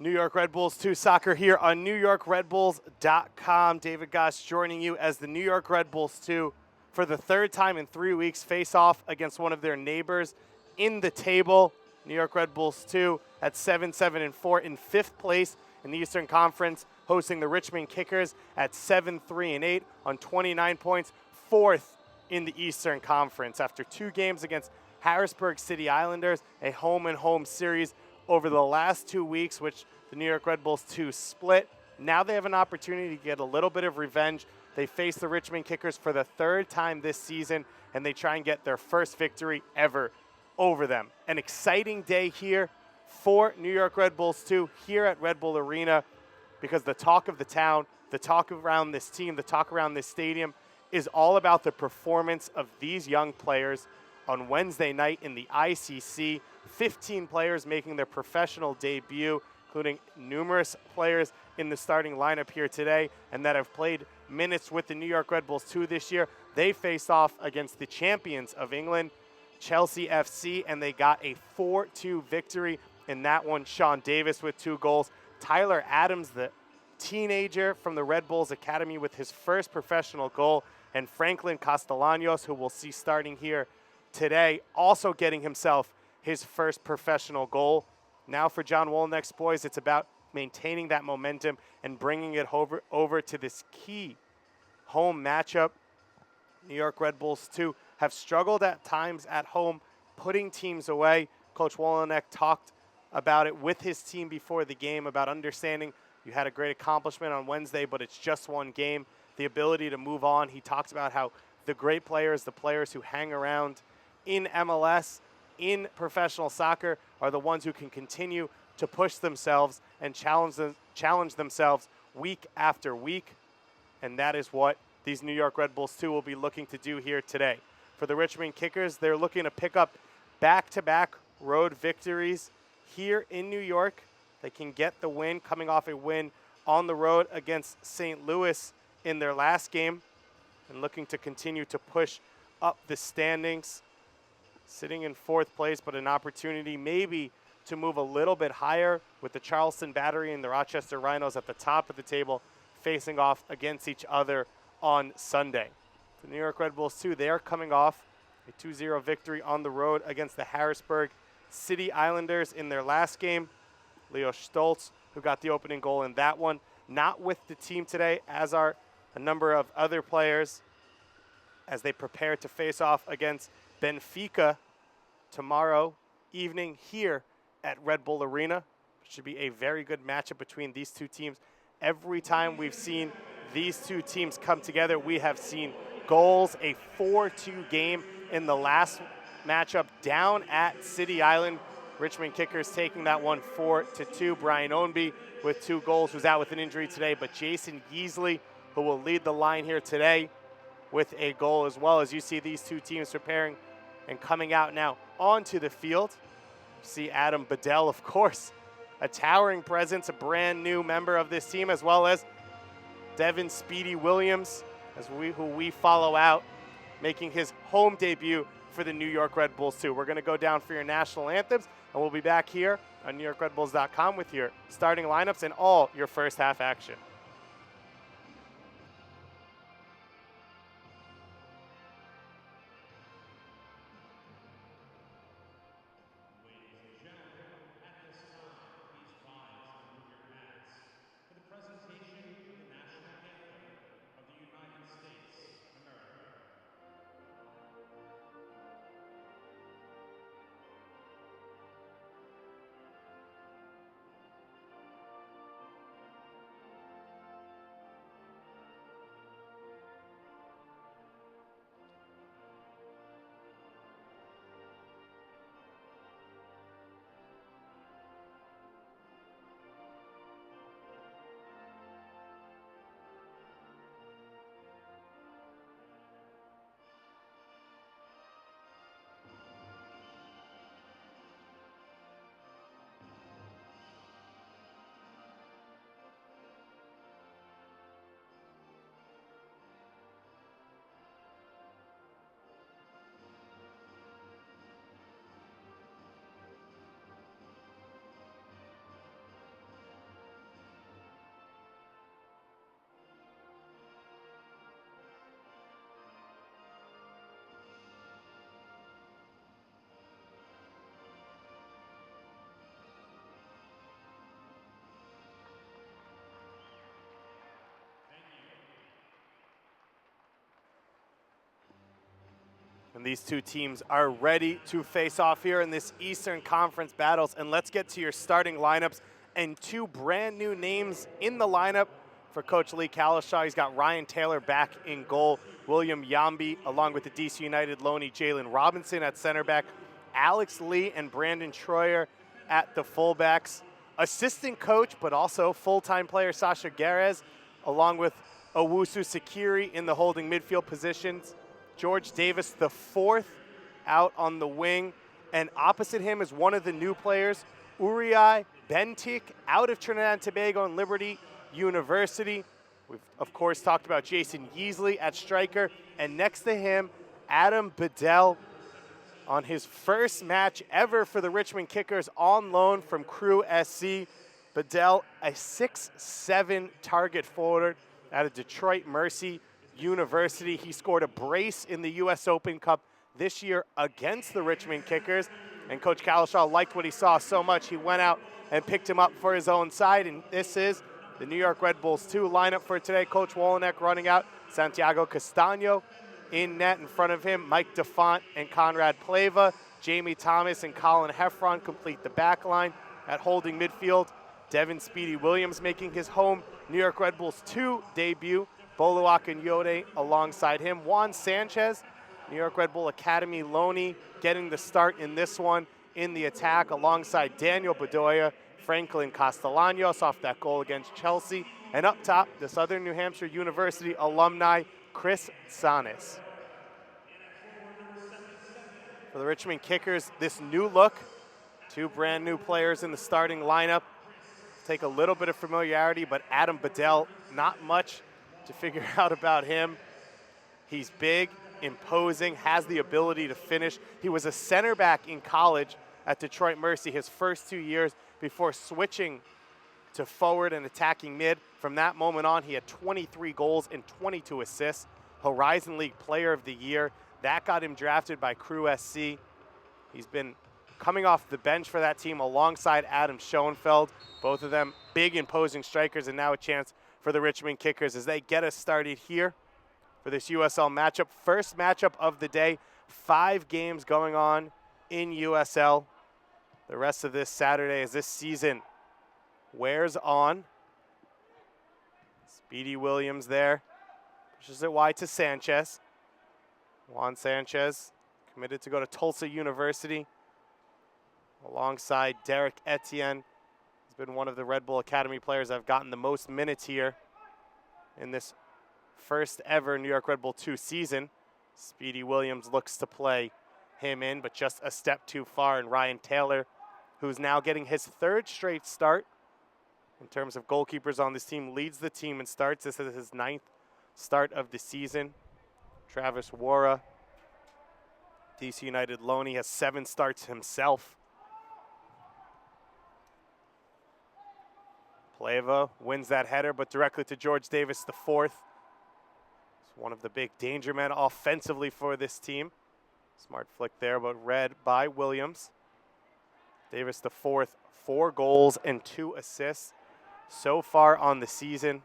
New York Red Bulls 2 soccer here on NewYorkRedBulls.com. David Goss joining you as the New York Red Bulls 2 for the third time in 3 weeks face off against one of their neighbors in the table. New York Red Bulls 2 at 7-7-4 in fifth place in the Eastern Conference, hosting the Richmond Kickers at 7-3-8 on 29 points, fourth in the Eastern Conference. After 2 games against Harrisburg City Islanders, a home-and-home series over the last 2 weeks, which the New York Red Bulls 2 split. Now they have an opportunity to get a little bit of revenge. They face the Richmond Kickers for the third time this season, and they try and get their first victory ever over them. An exciting day here for New York Red Bulls 2 here at Red Bull Arena, because the talk of the town, the talk around this team, the talk around this stadium is all about the performance of these young players on Wednesday night in the ICC. 15 players making their professional debut, including numerous players in the starting lineup here today and that have played minutes with the New York Red Bulls 2 this year. They faced off against the champions of England, Chelsea FC, and they got a 4-2 victory in that one. Sean Davis with 2 goals. Tyler Adams, the teenager from the Red Bulls Academy, with his first professional goal, and Franklin Castellanos, who we'll see starting here today, also getting himself his first professional goal. Now for John Wolyniec's boys, it's about maintaining that momentum and bringing it over to this key home matchup. New York Red Bulls 2 have struggled at times at home, putting teams away. Coach Wolyniec talked about it with his team before the game, about understanding you had a great accomplishment on Wednesday, but it's just one game, the ability to move on. He talks about how the great players, the players who hang around in MLS, in professional soccer, are the ones who can continue to push themselves and challenge themselves week after week. And that is what these New York Red Bulls 2 will be looking to do here today. For the Richmond Kickers, they're looking to pick up back-to-back road victories here in New York. They can get the win, coming off a win on the road against St. Louis in their last game, and looking to continue to push up the standings. Sitting in fourth place, but an opportunity maybe to move a little bit higher, with the Charleston Battery and the Rochester Rhinos at the top of the table facing off against each other on Sunday. The New York Red Bulls 2, they are coming off a 2-0 victory on the road against the Harrisburg City Islanders in their last game. Leo Stoltz, who got the opening goal in that one, not with the team today, as are a number of other players, as they prepare to face off against Benfica tomorrow evening here at Red Bull Arena. It should be a very good matchup between these two teams. Every time we've seen these two teams come together, we have seen goals. A 4-2 game in the last matchup down at City Island. Richmond Kickers taking that one 4-2. Brian Ownby with 2 goals, who's out with an injury today, but Jason Yeasley, who will lead the line here today, with a goal as well. As you see these two teams preparing and coming out now onto the field. See Adam Bedell, of course, a towering presence, a brand new member of this team, as well as Devin Speedy Williams, who we follow out, making his home debut for the New York Red Bulls 2. We're going to go down for your national anthems, and we'll be back here on NewYorkRedBulls.com with your starting lineups and all your first half action. And these two teams are ready to face off here in this Eastern Conference battles. And let's get to your starting lineups and two brand new names in the lineup for Coach Lee Kalishaw. He's got Ryan Taylor back in goal, William Yambi, along with the DC United loanee Jalen Robinson at center back, Alex Lee and Brandon Troyer at the fullbacks. Assistant coach, but also full-time player Sasha Garez, along with Owusu Sakiri in the holding midfield positions. George Davis, the fourth, out on the wing. And opposite him is one of the new players, Uriah Bentik, out of Trinidad and Tobago and Liberty University. We've, of course, talked about Jason Yeasley at striker. And next to him, Adam Bedell on his first match ever for the Richmond Kickers on loan from Crew SC. Bedell, a 6'7" target forward out of Detroit Mercy University. He scored a brace in the U.S. Open Cup this year against the Richmond Kickers. And Coach Kalishaw liked what he saw so much, he went out and picked him up for his own side. And this is the New York Red Bulls 2 lineup for today. Coach Wolenek running out, Santiago Castaño in net. In front of him, Mike DeFont and Conrad Pleva. Jamie Thomas and Colin Heffron complete the back line. At holding midfield, Devin Speedy Williams making his home New York Red Bulls 2 debut. Boluak and Yode alongside him. Juan Sanchez, New York Red Bull Academy loanee, getting the start in this one in the attack alongside Daniel Bedoya, Franklin Castellanos off that goal against Chelsea. And up top, the Southern New Hampshire University alumni, Chris Sanis. For the Richmond Kickers, this new look, two brand new players in the starting lineup. Take a little bit of familiarity, but Adam Bedell, not much to figure out about him. He's big, imposing, has the ability to finish. He was a center back in college at Detroit Mercy his first 2 years before switching to forward and attacking mid. From that moment on, he had 23 goals and 22 assists. Horizon League Player of the Year. That got him drafted by Crew SC. He's been coming off the bench for that team alongside Adam Schoenfeld. Both of them big, imposing strikers, and now a chance for the Richmond Kickers as they get us started here for this USL matchup. First matchup of the day, 5 games going on in USL. The rest of this Saturday as this season wears on. Speedy Williams there, pushes it wide to Sanchez. Juan Sanchez committed to go to Tulsa University alongside Derek Etienne. He's been one of the Red Bull Academy players that have gotten the most minutes here in this first ever New York Red Bull 2 season. Speedy Williams looks to play him in, but just a step too far. And Ryan Taylor, who's now getting his 3rd straight start in terms of goalkeepers on this team, leads the team and starts. This is his 9th start of the season. Travis Wara, DC United loanee, has 7 starts himself. Pleva wins that header, but directly to George Davis, the 4th. He's one of the big danger men offensively for this team. Smart flick there, but read by Williams. Davis, the 4th, 4 goals and 2 assists so far on the season.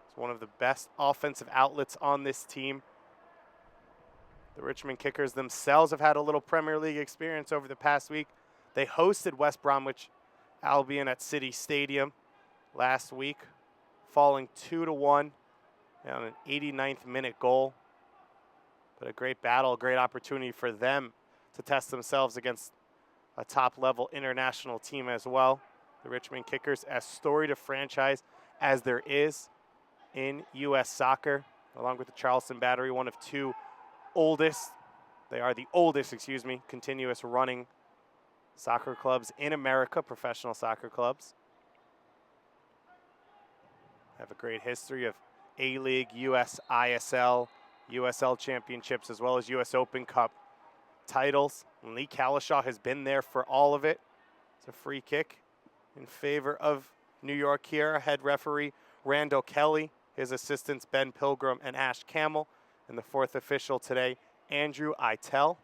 He's one of the best offensive outlets on this team. The Richmond Kickers themselves have had a little Premier League experience over the past week. They hosted West Bromwich Albion at City Stadium last week, falling 2-1 on an 89th minute goal. But a great battle, a great opportunity for them to test themselves against a top-level international team as well. The Richmond Kickers, as storied a franchise as there is in U.S. soccer, along with the Charleston Battery, one of 2 oldest, they are the oldest, continuous running soccer clubs in America, professional soccer clubs. Have a great history of A-League, U.S. ISL, USL championships, as well as U.S. Open Cup titles. And Lee Kalishaw has been there for all of it. It's a free kick in favor of New York here. Head referee Randall Kelly, his assistants Ben Pilgrim and Ash Camel, and the 4th official today, Andrew Eitel.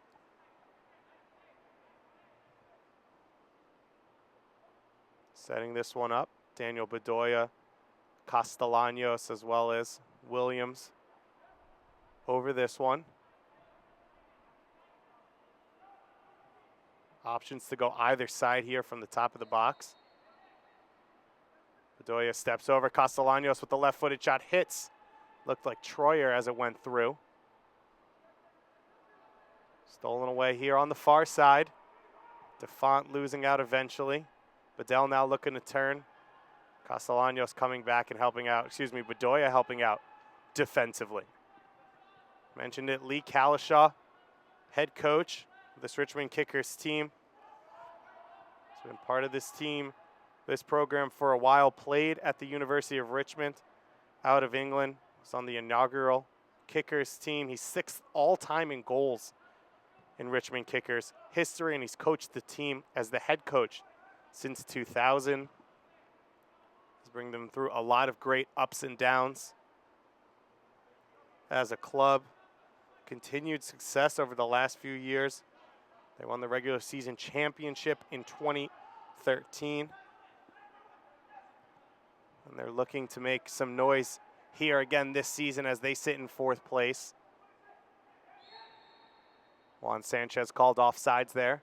Setting this one up, Daniel Bedoya, Castellanos, as well as Williams. over this one. Options to go either side here from the top of the box. Bedoya steps over. Castellanos with the left-footed shot hits. Looked like Troyer as it went through. Stolen away here on the far side. DeFont losing out eventually. Bedell now looking to turn. Castellanos coming back and helping out. Bedoya helping out defensively. Mentioned it, Lee Kalishaw, head coach of this Richmond Kickers team. He's been part of this team, this program for a while. Played at the University of Richmond out of England. Was on the inaugural Kickers team. He's 6th all-time in goals in Richmond Kickers history, and he's coached the team as the head coach since 2000. He's bringing them through a lot of great ups and downs as a club. Continued success over the last few years. They won the regular season championship in 2013. And they're looking to make some noise here again this season as they sit in 4th place. Juan Sanchez called offsides there.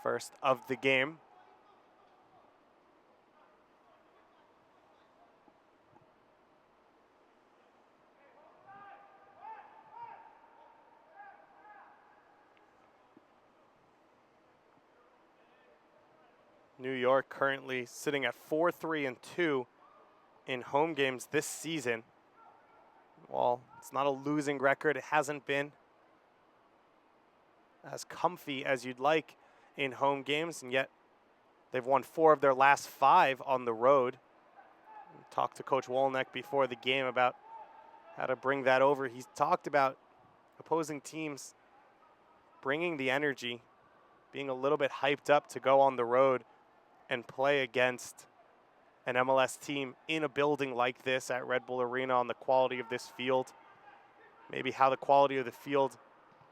First of the game. New York currently sitting at 4-3-2 in home games this season. Well, it's not a losing record. It hasn't been as comfy as you'd like in home games, and yet they've won 4 of their last 5 on the road. Talked to Coach Wolnick before the game about how to bring that over. He's talked about opposing teams bringing the energy, being a little bit hyped up to go on the road and play against an MLS team in a building like this at Red Bull Arena on the quality of this field. Maybe how the quality of the field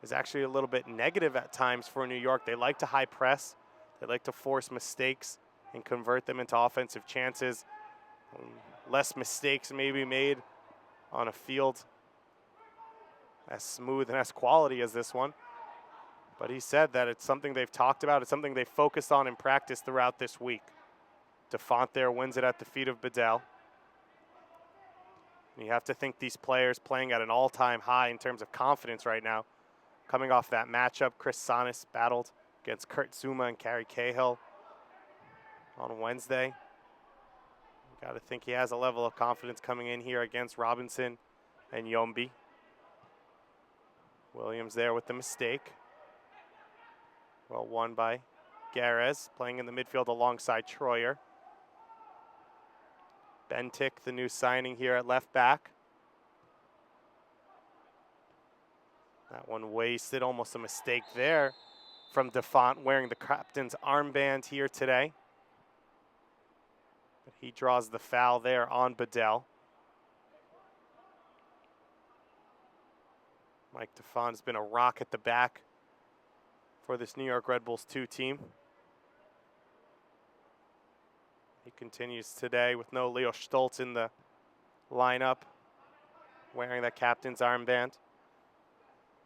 is actually a little bit negative at times for New York. They like to high press. They like to force mistakes and convert them into offensive chances. Less mistakes may be made on a field as smooth and as quality as this one. But he said that it's something they've talked about. It's something they focused on in practice throughout this week. DeFont there wins it at the feet of Bedell. You have to think these players playing at an all-time high in terms of confidence right now. Coming off that matchup, Chris Sonis battled against Kurt Zuma and Kerry Cahill on Wednesday. Got to think he has a level of confidence coming in here against Robinson and Yombi. Williams there with the mistake. Well won by Garez, playing in the midfield alongside Troyer. Bentic, the new signing here at left back. That one wasted, almost a mistake there from DeFont, wearing the captain's armband here today. But he draws the foul there on Bedell. Mike DeFont has been a rock at the back for this New York Red Bulls 2 team. He continues today with no Leo Stoltz in the lineup, wearing that captain's armband.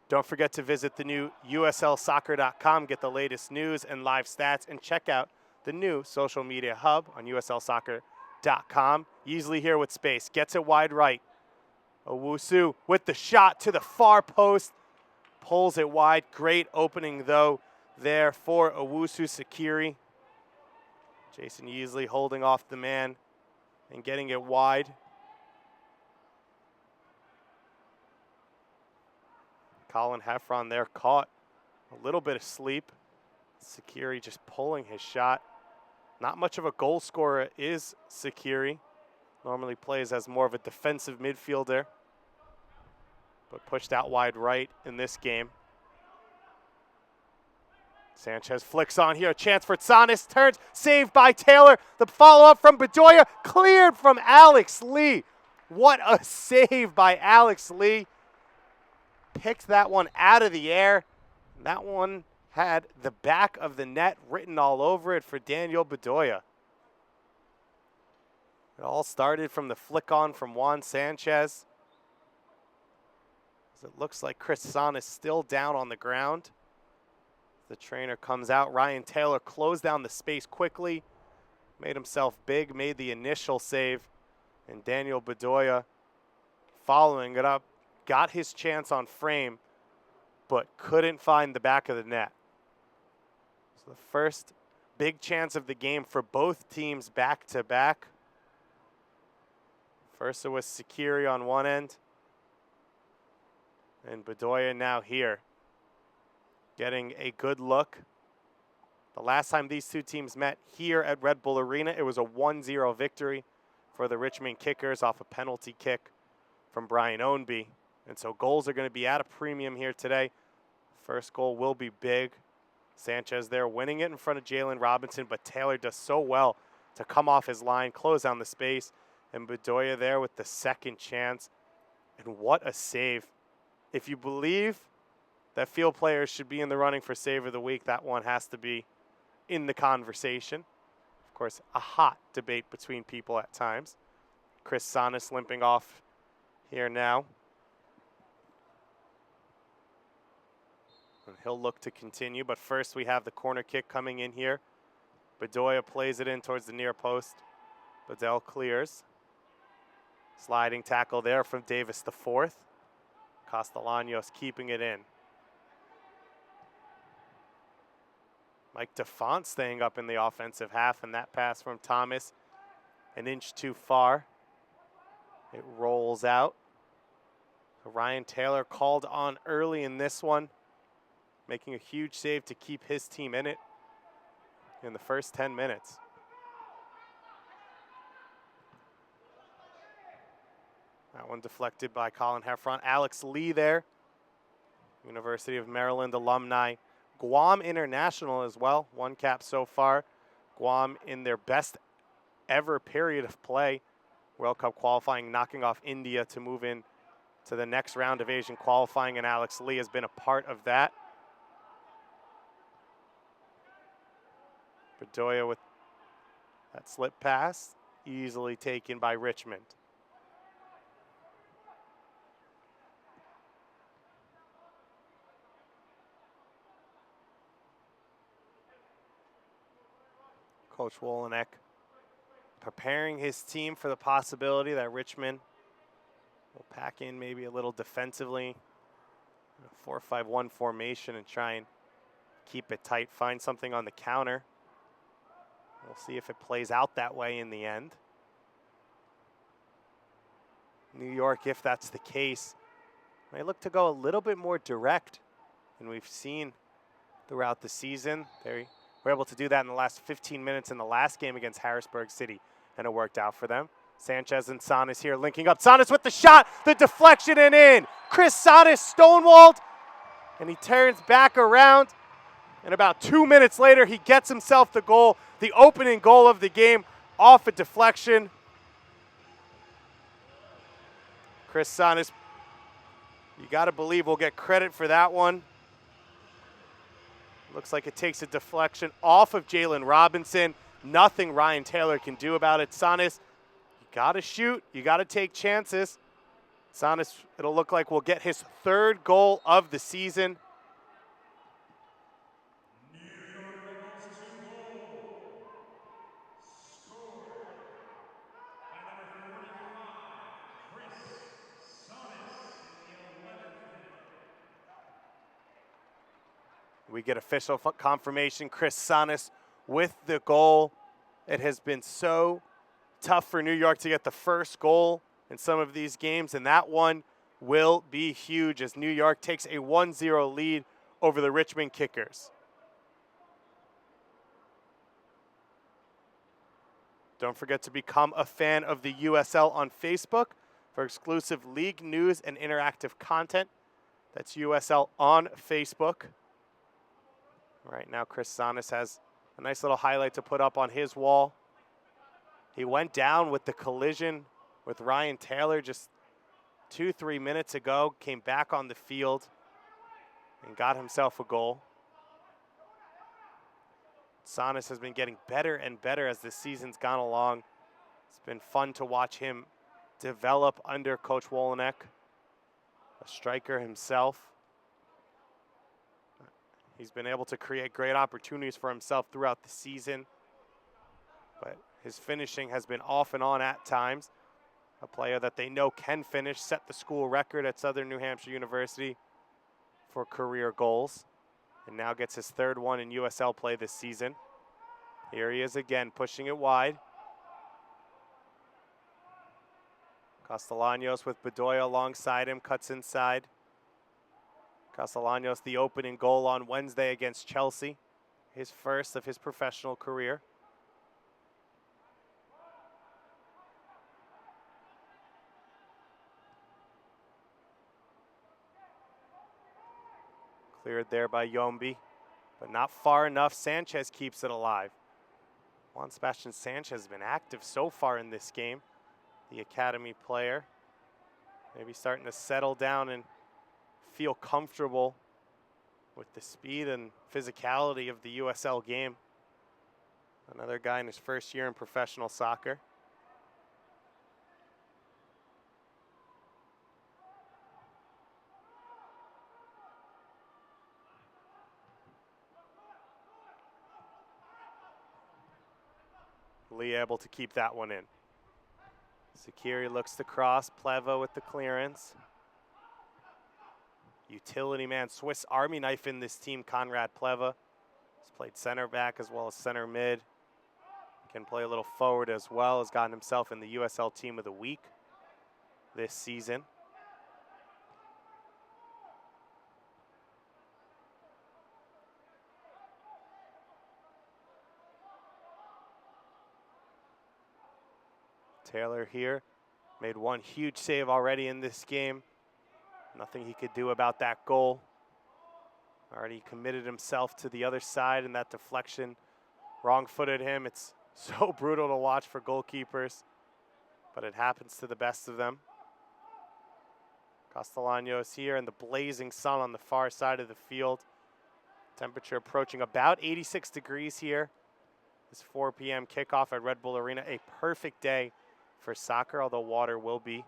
Don't forget to visit the new USLsoccer.com, get the latest news and live stats, and check out the new social media hub on USLsoccer.com. Easily here with space, gets it wide right. Owusu with the shot to the far post, pulls it wide. Great opening, though, there for Owusu Sakiri. Jason Yeasley holding off the man and getting it wide. Colin Heffron there caught a little bit of sleep. Sakiri just pulling his shot. Not much of a goal scorer is Sakiri. Normally plays as more of a defensive midfielder, but pushed out wide right in this game. Sanchez flicks on here, a chance for Tsanis, turns, saved by Taylor. The follow-up from Bedoya, cleared from Alex Lee. What a save by Alex Lee. Picked that one out of the air. That one had the back of the net written all over it for Daniel Bedoya. It all started from the flick on from Juan Sanchez. It looks like Chris Son is still down on the ground. The trainer comes out. Ryan Taylor closed down the space quickly, made himself big, made the initial save. And Daniel Bedoya, following it up, got his chance on frame, but couldn't find the back of the net. So the first big chance of the game for both teams back to back. First it was Sakiri on one end, and Bedoya now here, getting a good look. The last time these two teams met here at Red Bull Arena, it was a 1-0 victory for the Richmond Kickers off a penalty kick from Brian Ownby. And so goals are going to be at a premium here today. First goal will be big. Sanchez there winning it in front of Jalen Robinson, but Taylor does so well to come off his line, close down the space, and Bedoya there with the second chance. And what a save. If you believe that field players should be in the running for Save of the Week, that one has to be in the conversation. Of course, a hot debate between people at times. Chris Sonis limping off here now. And he'll look to continue, but first we have the corner kick coming in here. Bedoya plays it in towards the near post. Bedell clears. Sliding tackle there from Davis the fourth. Castellanos keeping it in. Mike DeFont staying up in the offensive half, and that pass from Thomas an inch too far. It rolls out. So Ryan Taylor called on early in this one, making a huge save to keep his team in it in the first 10 minutes. That one deflected by Colin Heffron. Alex Lee there, University of Maryland alumni. Guam international as well, one cap so far. Guam in their best ever period of play. World Cup qualifying, knocking off India to move in to the next round of Asian qualifying, and Alex Lee has been a part of that. Bedoya with that slip pass, easily taken by Richmond. Coach Wolenek preparing his team for the possibility that Richmond will pack in maybe a little defensively, a 4-5-1 formation, and try and keep it tight, find something on the counter. We'll see if it plays out that way in the end. New York, if that's the case, may look to go a little bit more direct than we've seen throughout the season. They were able to do that in the last 15 minutes in the last game against Harrisburg City, and it worked out for them. Sanchez and Sonis here linking up. Sonis with the shot, the deflection, and in. Chris Sonis stonewalled, and he turns back around. And about 2 minutes later, he gets himself the goal, the opening goal of the game, off a deflection. Chris Sonis, you got to believe we'll get credit for that one. Looks like it takes a deflection off of Jalen Robinson. Nothing Ryan Taylor can do about it. Sonis, you got to shoot. You got to take chances. Sonis, it'll look like will get his third goal of the season. We get official confirmation. Chris Sonis with the goal. It has been so tough for New York to get the first goal in some of these games, and that one will be huge as New York takes a 1-0 lead over the Richmond Kickers. Don't forget to become a fan of the USL on Facebook for exclusive league news and interactive content. That's USL on Facebook. Right now, Chris Sonis has a nice little highlight to put up on his wall. He went down with the collision with Ryan Taylor just 2-3 minutes ago, came back on the field and got himself a goal. Sonis has been getting better and better as the season's gone along. It's been fun to watch him develop under Coach Wolenek. a striker himself. He's been able to create great opportunities for himself throughout the season, but his finishing has been off and on at times. A player that they know can finish, set the school record at Southern New Hampshire University for career goals, and now gets his third one in USL play this season. Here he is again, pushing it wide. Castellanos with Bedoya alongside him, cuts inside. Castellanos, the opening goal on Wednesday against Chelsea, his first of his professional career. Cleared there by Yombi, but not far enough. Sanchez keeps it alive. Juan Sebastian Sanchez has been active so far in this game. The academy player, maybe starting to settle down and feel comfortable with the speed and physicality of the USL game. Another guy in his first year in professional soccer. Lee able to keep that one in. Sakiri looks to cross. Pleva with the clearance. Utility man, Swiss Army knife in this team, Conrad Pleva. He's played center back as well as center mid. Can play a little forward as well. Has gotten himself in the USL Team of the Week this season. Taylor here made one huge save already in this game. Nothing he could do about that goal. Already committed himself to the other side, and that deflection wrong-footed him. It's so brutal to watch for goalkeepers, but it happens to the best of them. Castellanos here in the blazing sun on the far side of the field. Temperature approaching about 86 degrees here. This 4 p.m. kickoff at Red Bull Arena. A perfect day for soccer, although water will be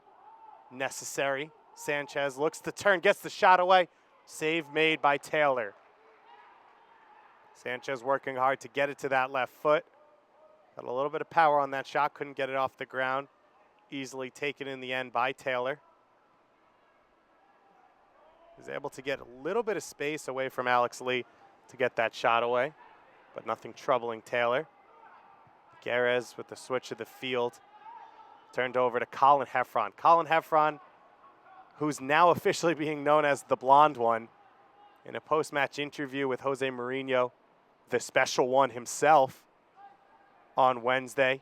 necessary. Sanchez looks to turn, gets the shot away. Save made by Taylor. Sanchez working hard to get it to that left foot. Got a little bit of power on that shot, couldn't get it off the ground. Easily taken in the end by Taylor. He's able to get a little bit of space away from Alex Lee to get that shot away, but nothing troubling Taylor. Guerres with the switch of the field. Turned over to Colin Heffron. Colin Heffron, who's now officially being known as the Blonde One. In a post-match interview with Jose Mourinho, the special one himself, on Wednesday,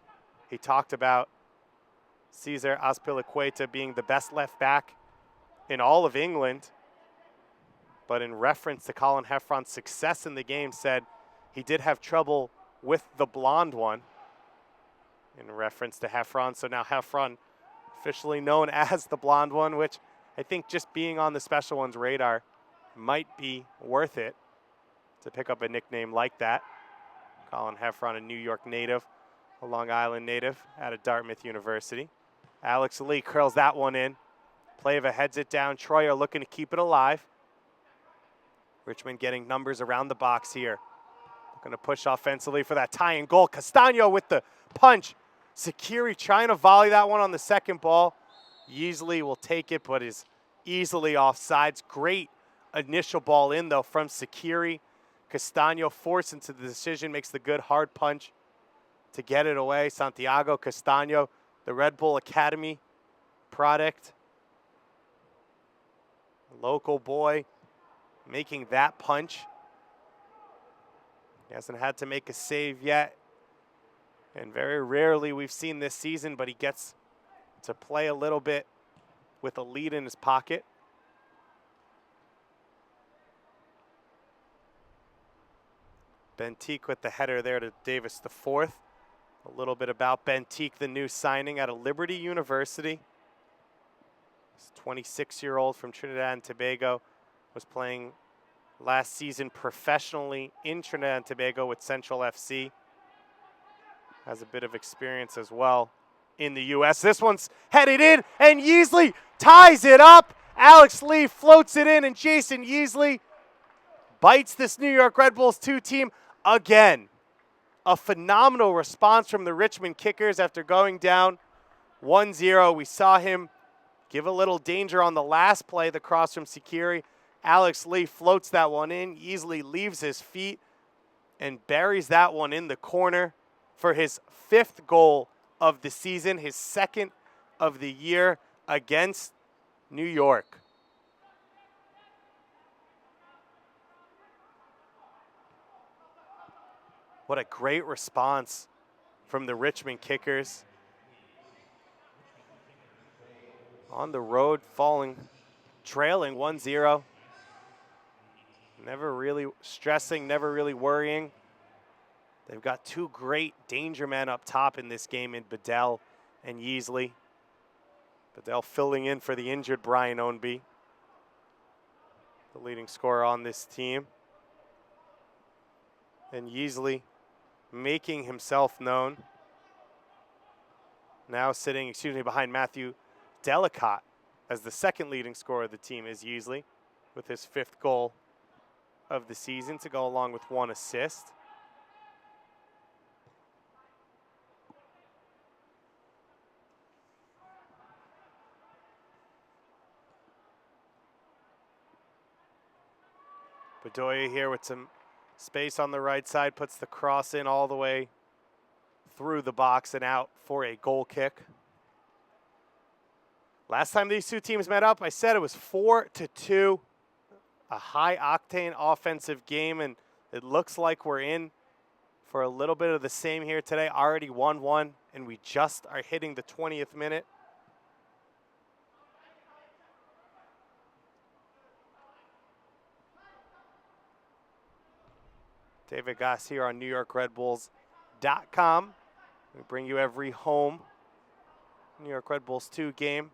he talked about Cesar Azpilicueta being the best left back in all of England, but in reference to Colin Heffron's success in the game, said he did have trouble with the Blonde One, in reference to Heffron. So now Heffron officially known as the Blonde One, which I think just being on the special one's radar might be worth it to pick up a nickname like that. Colin Heffron, a New York native, a Long Island native out of Dartmouth University. Alex Lee curls that one in. Pleva heads it down. Troy are looking to keep it alive. Richmond getting numbers around the box here. Looking to push offensively for that tying goal. Castano with the punch. Sakiri trying to volley that one on the second ball. Yeasley will take it, but is easily offsides. Great initial ball in, though, from Sakiri. Castano forced into the decision, makes the good hard punch to get it away. Santiago Castano, the Red Bull Academy product. Local boy making that punch. He hasn't had to make a save yet. And very rarely we've seen this season, but he gets to play a little bit with a lead in his pocket. Bentique with the header there to Davis the fourth. A little bit about Bentique, the new signing out of Liberty University. This 26-year-old from Trinidad and Tobago was playing last season professionally in Trinidad and Tobago with Central FC. Has a bit of experience as well in the U.S. This one's headed in, and Yeasley ties it up Alex Lee floats it in, and Jason Yeasley bites this New York Red Bulls 2 team again. A phenomenal response from the Richmond Kickers after going down 1-0. We saw him give a little danger on the last play, the cross from Sakiri. Alex Lee floats that one in. Yeasley leaves his feet and buries that one in the corner for his 5th goal of the season, his 2nd of the year against New York. What a great response from the Richmond Kickers. On the road, trailing 1-0. Never really stressing, never really worrying. They've got 2 great danger men up top in this game in Bedell and Yeasley. Bedell filling in for the injured Brian Ownby, the leading scorer on this team. And Yeasley making himself known. Now sitting, behind Matthew Delicott as the 2nd leading scorer of the team is Yeasley with his 5th goal of the season to go along with 1 assist. Bedoya here with some space on the right side, puts the cross in all the way through the box and out for a goal kick. Last time these 2 teams met up, I said it was 4-2. A high-octane offensive game, and it looks like we're in for a little bit of the same here today. Already 1-1, and we just are hitting the 20th minute. David Goss here on NewYorkRedBulls.com. We bring you every home New York Red Bulls 2 game.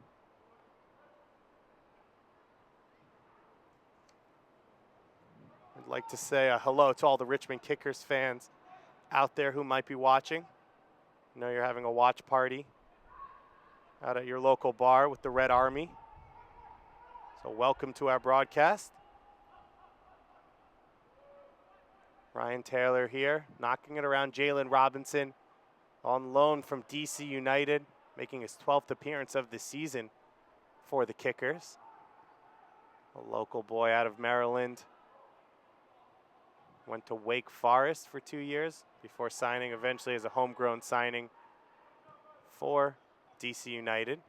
I'd like to say hello to all the Richmond Kickers fans out there who might be watching. I know you're having a watch party out at your local bar with the Red Army. So welcome to our broadcast. Ryan Taylor here, knocking it around. Jalen Robinson on loan from DC United, making his 12th appearance of the season for the Kickers. A local boy out of Maryland. Went to Wake Forest for 2 years before signing eventually as a homegrown signing for DC United.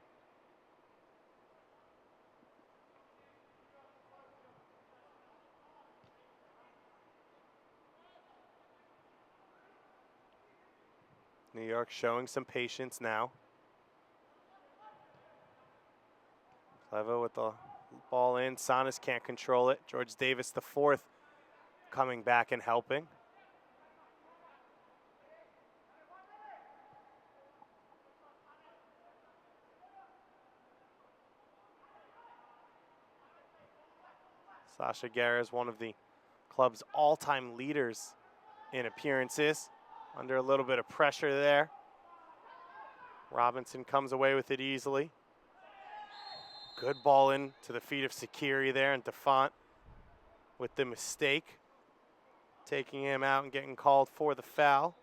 New York showing some patience now. Clevo with the ball in. Sanas can't control it. George Davis, the 4th, coming back and helping. Sasha Guerra is one of the club's all-time leaders in appearances. Under a little bit of pressure there. Robinson comes away with it easily. Good ball in to the feet of Sakiri there, and DeFont with the mistake, taking him out and getting called for the foul.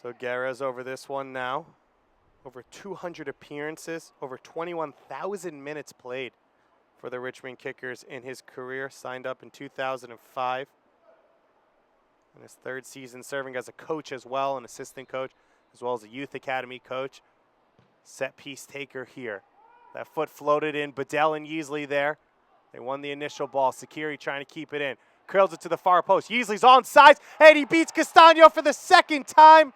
So Guerra's over this one now. Over 200 appearances, over 21,000 minutes played for the Richmond Kickers in his career. Signed up in 2005. In his 3rd season serving as a coach as well, an assistant coach, as well as a youth academy coach. Set piece taker here. That foot floated in. Bedell and Yeasley there. They won the initial ball. Sakiri trying to keep it in. Curls it to the far post. Yeasley's on sides, and he beats Castano for the 2nd time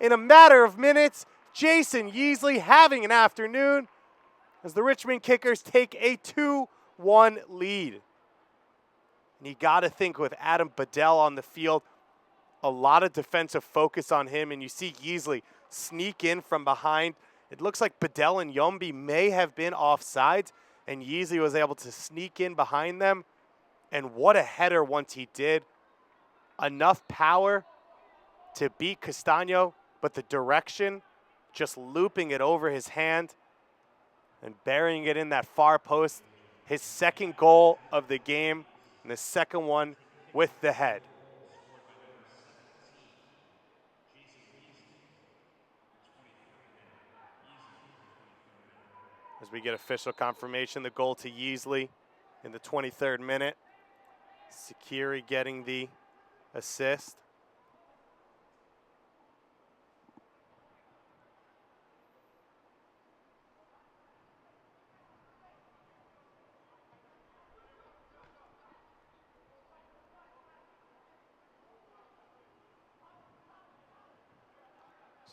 in a matter of minutes. Jason Yeasley having an afternoon as the Richmond Kickers take a 2-1 lead. And you got to think with Adam Bedell on the field, a lot of defensive focus on him, and you see Yeasley sneak in from behind. It looks like Bedell and Yombi may have been offsides, and Yeasley was able to sneak in behind them And what a header once he did. Enough power to beat Castano, but the direction, just looping it over his hand and burying it in that far post. His second goal of the game, and the second one with the head. As we get official confirmation, the goal to Yeasley in the 23rd minute. Sakiri getting the assist.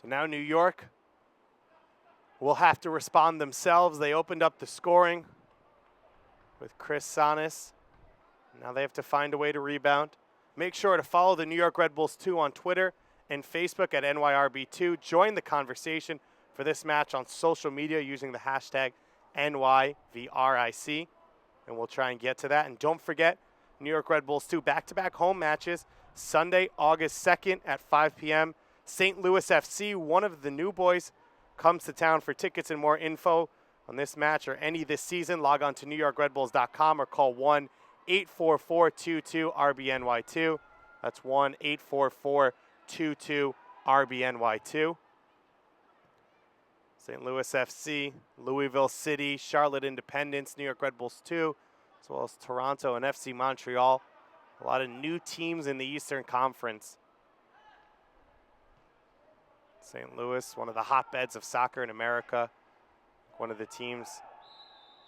So now New York will have to respond themselves. They opened up the scoring with Chris Sanis. Now they have to find a way to rebound. Make sure to follow the New York Red Bulls 2 on Twitter and Facebook at NYRB2. Join the conversation for this match on social media using the hashtag NYVRIC, and we'll try and get to that. And don't forget, New York Red Bulls 2 back-to-back home matches, Sunday, August 2nd at 5 p.m. St. Louis FC, one of the new boys, comes to town. For tickets and more info on this match or any this season, log on to NewYorkRedBulls.com or call 1-844-22-RBNY2. That's 1-844-22-RBNY2. St. Louis FC, Louisville City, Charlotte Independence, New York Red Bulls 2, as well as Toronto and FC Montreal. A lot of new teams in the Eastern Conference. St. Louis, one of the hotbeds of soccer in America. One of the teams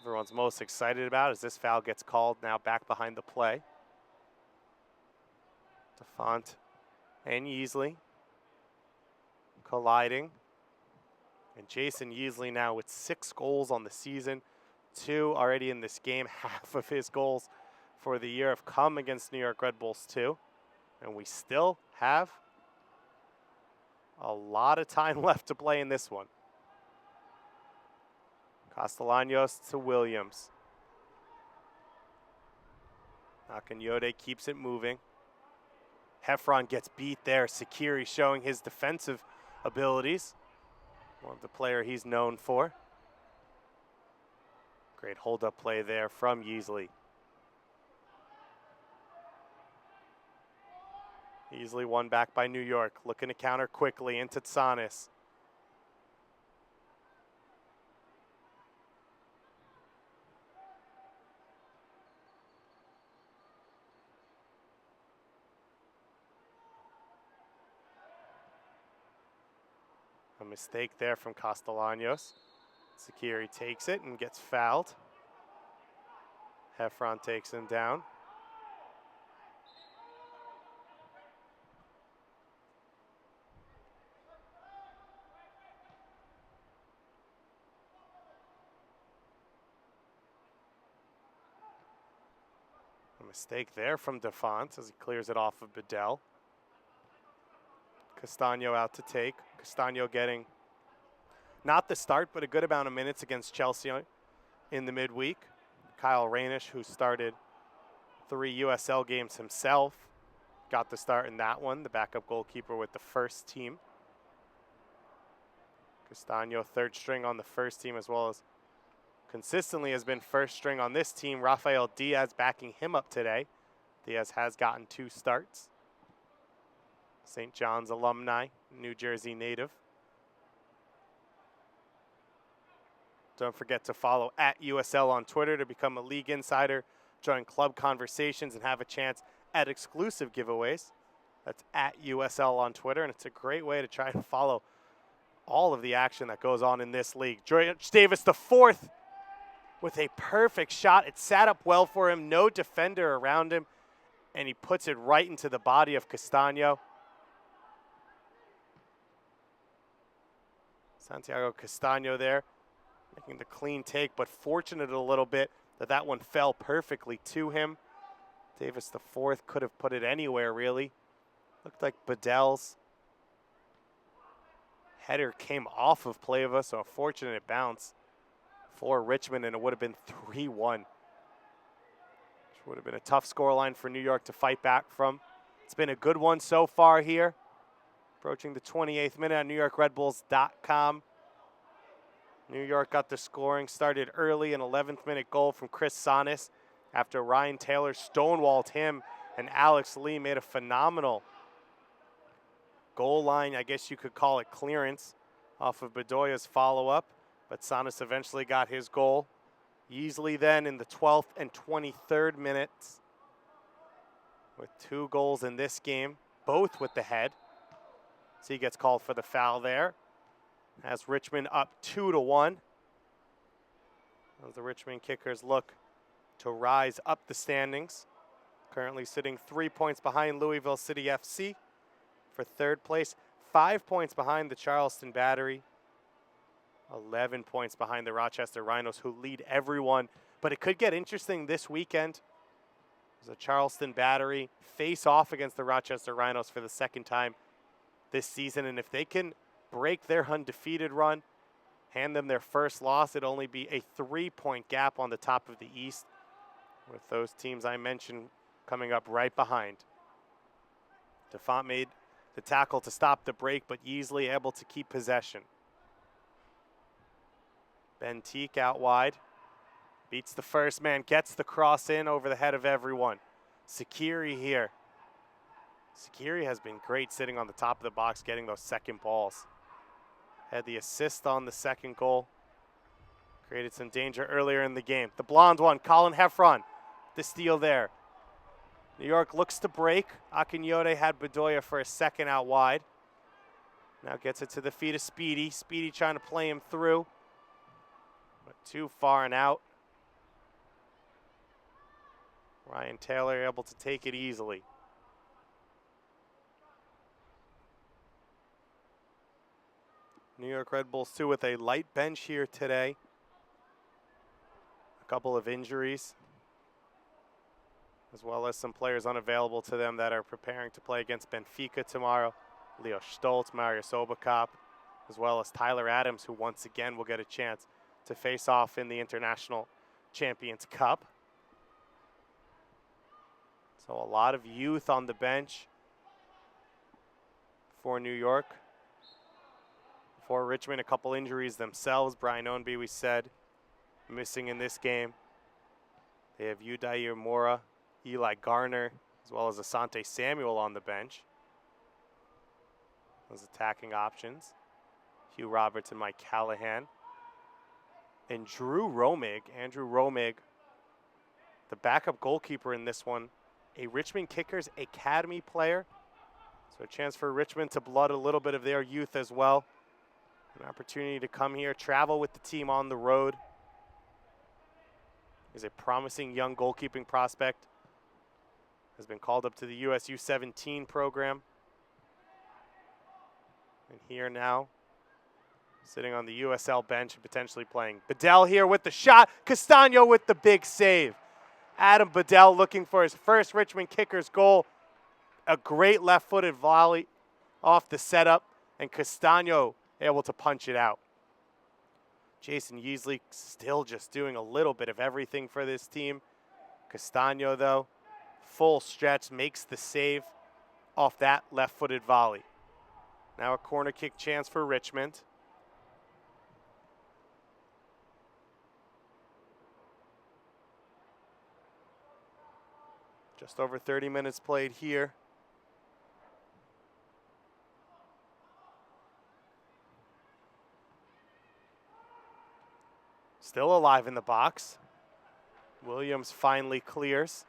everyone's most excited about as this foul gets called now back behind the play. DeFont and Yeasley colliding. And Jason Yeasley now with 6 goals on the season, 2 already in this game. Half of his goals for the year have come against New York Red Bulls 2. And we still have a lot of time left to play in this one. Castellanos to Williams. Akanyode keeps it moving. Heffron gets beat there. Sakiri showing his defensive abilities. More of the player he's known for. Great hold-up play there from Yeasley. Easily won back by New York. Looking to counter quickly into Tsanis. A mistake there from Castellanos. Sakiri takes it and gets fouled. Heffron takes him down. Mistake there from DeFont as he clears it off of Bedell. Castano out to take. Castano getting not the start, but a good amount of minutes against Chelsea in the midweek. Kyle Rainish, who started 3 USL games himself, got the start in that one, the backup goalkeeper with the first team. Castano, 3rd string on the first team, as well as consistently has been 1st string on this team. Rafael Diaz backing him up today. Diaz has gotten 2 starts. St. John's alumni, New Jersey native. Don't forget to follow at USL on Twitter to become a league insider, join club conversations, and have a chance at exclusive giveaways. That's at USL on Twitter, and it's a great way to try and follow all of the action that goes on in this league. George Davis, the 4th, with a perfect shot. It sat up well for him, no defender around him, and he puts it right into the body of Castano. Santiago Castano there, making the clean take, but fortunate a little bit that that one fell perfectly to him. Davis, the 4th, could have put it anywhere, really. Looked like Bedell's header came off of Pleva, so a fortunate bounce for Richmond, and it would have been 3-1. Would have been a tough scoreline for New York to fight back from. It's been a good one so far here. Approaching the 28th minute on NewYorkRedBulls.com. New York got the scoring started early, an 11th minute goal from Chris Sonis after Ryan Taylor stonewalled him, and Alex Lee made a phenomenal goal line, I guess you could call it, clearance off of Bedoya's follow-up, but Sonis eventually got his goal. Yeasley then in the 12th and 23rd minutes with 2 goals in this game, both with the head. So he gets called for the foul there. Has Richmond up 2-1. As the Richmond Kickers look to rise up the standings. Currently sitting 3 points behind Louisville City FC for 3rd place. 5 points behind the Charleston Battery. 11 points behind the Rochester Rhinos, who lead everyone. But it could get interesting this weekend. The Charleston Battery face off against the Rochester Rhinos for the 2nd time this season. And if they can break their undefeated run, hand them their first loss, it'd only be a 3-point gap on the top of the East, with those teams I mentioned coming up right behind. DeFont made the tackle to stop the break, but Yeasley able to keep possession. Bentique out wide. Beats the first man, gets the cross in over the head of everyone. Sakiri here. Sakiri has been great sitting on the top of the box, getting those second balls. Had the assist on the 2nd goal. Created some danger earlier in the game. The blonde one, Colin Heffron, the steal there. New York looks to break. Akinyode had Bedoya for a second out wide. Now gets it to the feet of Speedy. Speedy trying to play him through, but too far and out. Ryan Taylor able to take it easily. New York Red Bulls 2 with a light bench here today. A couple of injuries, as well as some players unavailable to them that are preparing to play against Benfica tomorrow. Leo Stoltz, Marius Obakop, as well as Tyler Adams, who once again will get a chance to face off in the International Champions Cup. So a lot of youth on the bench for New York. For Richmond, a couple injuries themselves. Brian Ownby, we said, missing in this game. They have Udair Mora, Eli Garner, as well as Asante Samuel on the bench. Those attacking options. Hugh Roberts and Mike Callahan. And Andrew Romig, the backup goalkeeper in this one, a Richmond Kickers Academy player. So a chance for Richmond to blood a little bit of their youth as well. An opportunity to come here, travel with the team on the road. Is a promising young goalkeeping prospect. Has been called up to the US U17 program. And here now, sitting on the USL bench and potentially playing. Bedell here with the shot. Castano with the big save. Adam Bedell looking for his first Richmond Kickers goal. A great left-footed volley off the setup, and Castano able to punch it out. Jason Yeasley still just doing a little bit of everything for this team. Castano, though, full stretch, makes the save off that left-footed volley. Now a corner kick chance for Richmond. Just over 30 minutes played here. Still alive in the box. Williams finally clears.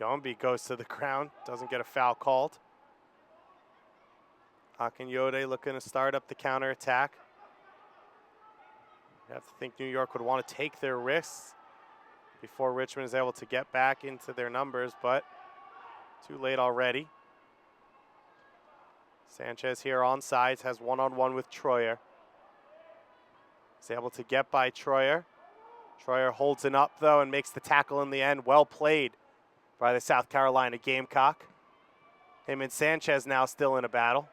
Yombi goes to the ground, doesn't get a foul called. Akinyode looking to start up the counterattack. You have to think New York would want to take their risks before Richmond is able to get back into their numbers, but too late already. Sanchez here on sides, has one-on-one with Troyer. He's able to get by Troyer. Troyer holds it up, though, and makes the tackle in the end. Well played by the South Carolina Gamecock. Him and Sanchez now still in a battle.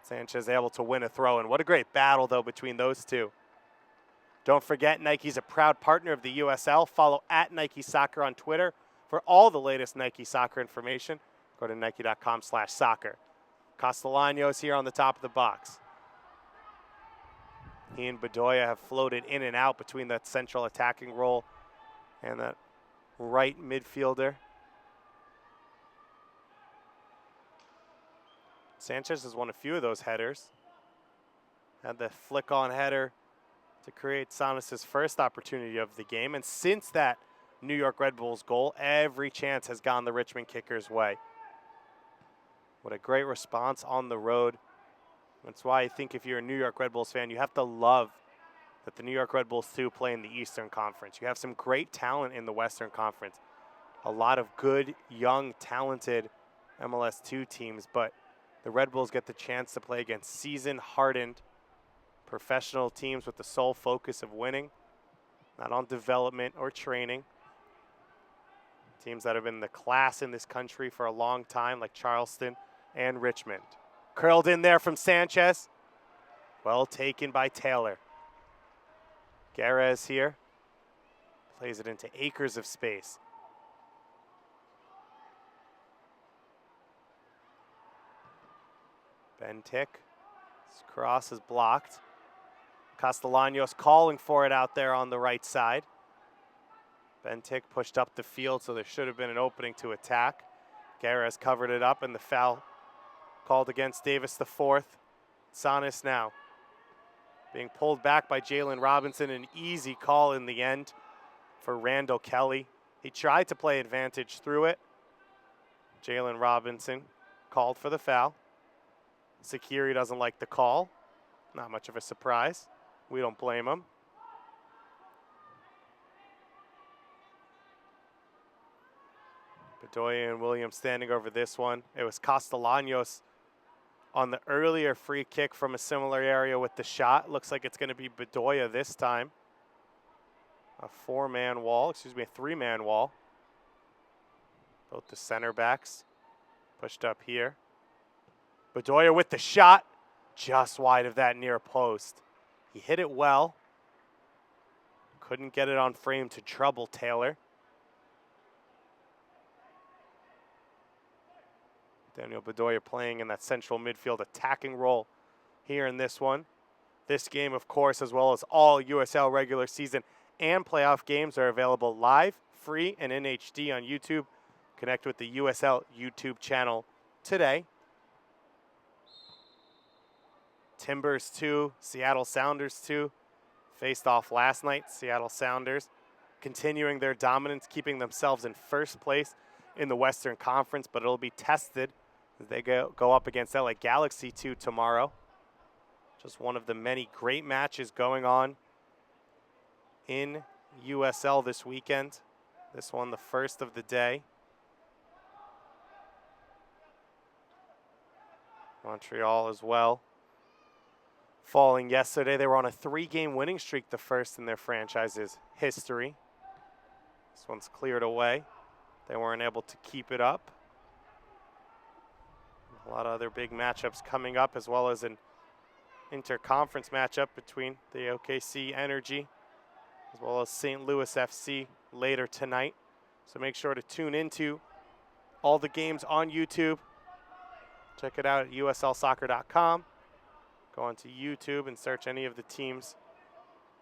Sanchez able to win a throw, and what a great battle, though, between those two. Don't forget, Nike's a proud partner of the USL. Follow at Nike Soccer on Twitter for all the latest Nike Soccer information. Go to Nike.com/soccer. Castellanos here on the top of the box. He and Bedoya have floated in and out between that central attacking role and that right midfielder. Sanchez has won a few of those headers. Had the flick-on header to create Sanas' first opportunity of the game. And since that New York Red Bulls goal, every chance has gone the Richmond Kickers' way. What a great response on the road. That's why I think if you're a New York Red Bulls fan, you have to love that the New York Red Bulls 2 play in the Eastern Conference. You have some great talent in the Western Conference. A lot of good, young, talented MLS 2 teams, but the Red Bulls get the chance to play against seasoned, hardened, professional teams with the sole focus of winning, not on development or training. Teams that have been the class in this country for a long time, like Charleston and Richmond. Curled in there from Sanchez. Well taken by Taylor. Garez here. Plays it into acres of space. Bentic. His cross is blocked. Castellanos calling for it out there on the right side. Bentic pushed up the field, so there should have been an opening to attack. Garez covered it up, and the foul called against Davis IV. Sanas now being pulled back by Jalen Robinson. An easy call in the end for Randall Kelly. He tried to play advantage through it. Jalen Robinson called for the foul. Sakiri doesn't like the call. Not much of a surprise. We don't blame him. Bedoya and Williams standing over this one. It was Castellanos on the earlier free kick from a similar area with the shot. Looks like it's going to be Bedoya this time. A three-man wall. Both the center backs pushed up here. Bedoya with the shot, just wide of that near post. He hit it well. Couldn't get it on frame to trouble Taylor. Daniel Bedoya playing in that central midfield attacking role here in this one. This game, of course, as well as all USL regular season and playoff games are available live, free, and in HD on YouTube. Connect with the USL YouTube channel today. Timbers 2, Seattle Sounders 2 faced off last night. Seattle Sounders continuing their dominance, keeping themselves in first place in the Western Conference, but it'll be tested as they go up against LA Galaxy 2 tomorrow. Just one of the many great matches going on in USL this weekend. This one, the first of the day. Montreal as well. Falling yesterday, they were on a 3-game winning streak, the first in their franchise's history. This one's cleared away. They weren't able to keep it up. A lot of other big matchups coming up, as well as an interconference matchup between the OKC Energy as well as St. Louis FC later tonight. So make sure to tune into all the games on YouTube. Check it out at uslsoccer.com. Go onto YouTube and search any of the teams'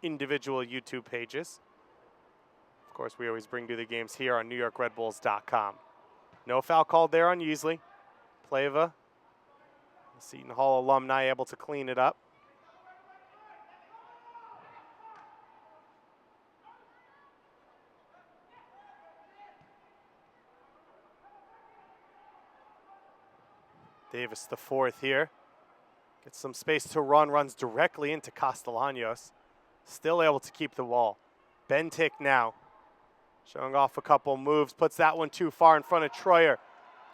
individual YouTube pages. Of course, we always bring you the games here on NewYorkRedBulls.com. No foul called there on Usley. Pleva, Seton Hall alumni, able to clean it up. Davis the fourth here. Gets some space to run, runs directly into Castellanos. Still able to keep the ball. Bentic now. Showing off a couple moves, puts that one too far in front of Troyer.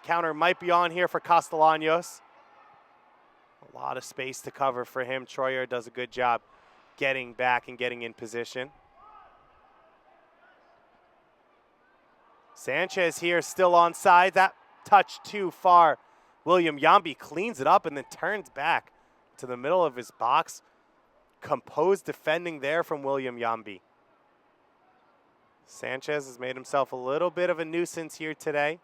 Counter might be on here for Castellanos. A lot of space to cover for him. Troyer does a good job getting back and getting in position. Sanchez here still onside. That touch too far. William Yambi cleans it up and then turns back to the middle of his box. composed defending there from William Yambi. Sanchez has made himself a little bit of a nuisance here today.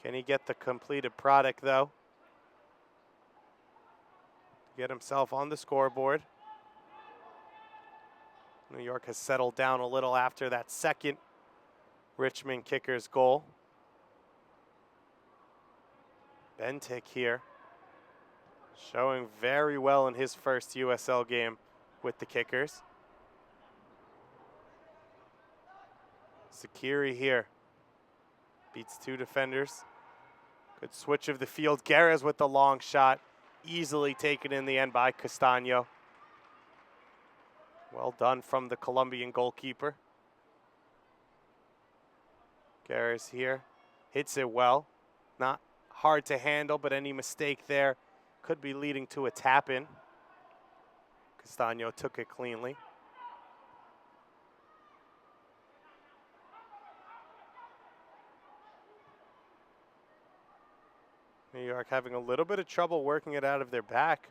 Can he get the completed product, though? Get himself on the scoreboard. New York has settled down a little after that second Richmond Kickers goal. Bentic here, showing very well in his first USL game with the Kickers. Sakiri here, beats two defenders. Good switch of the field. Guerres with the long shot, easily taken in the end by Castaño. Well done from the Colombian goalkeeper. Guerres here, hits it well. Not hard to handle, but any mistake there could be leading to a tap-in. Castaño took it cleanly. New York having a little bit of trouble working it out of their back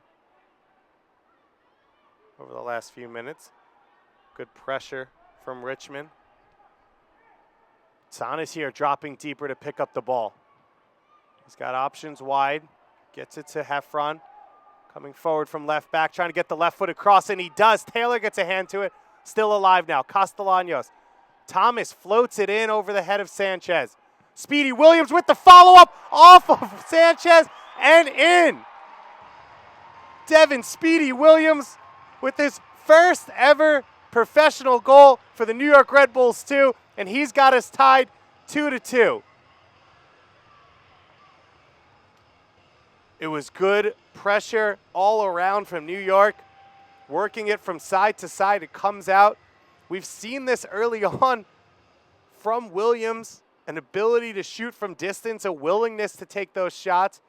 over the last few minutes. Good pressure from Richmond. San is here, dropping deeper to pick up the ball. He's got options wide, gets it to Heffron. Coming forward from left back, trying to get the left foot across, and he does. Taylor gets a hand to it, still alive now. Castellanos. Thomas floats it in over the head of Sanchez. Speedy Williams with the follow-up off of Sanchez and in. Devin Speedy Williams with his first ever professional goal for the New York Red Bulls 2, and he's got us tied 2-2. It was good pressure all around from New York, working it from side to side. It comes out. We've seen this early on from Williams, an ability to shoot from distance, a willingness to take those shots.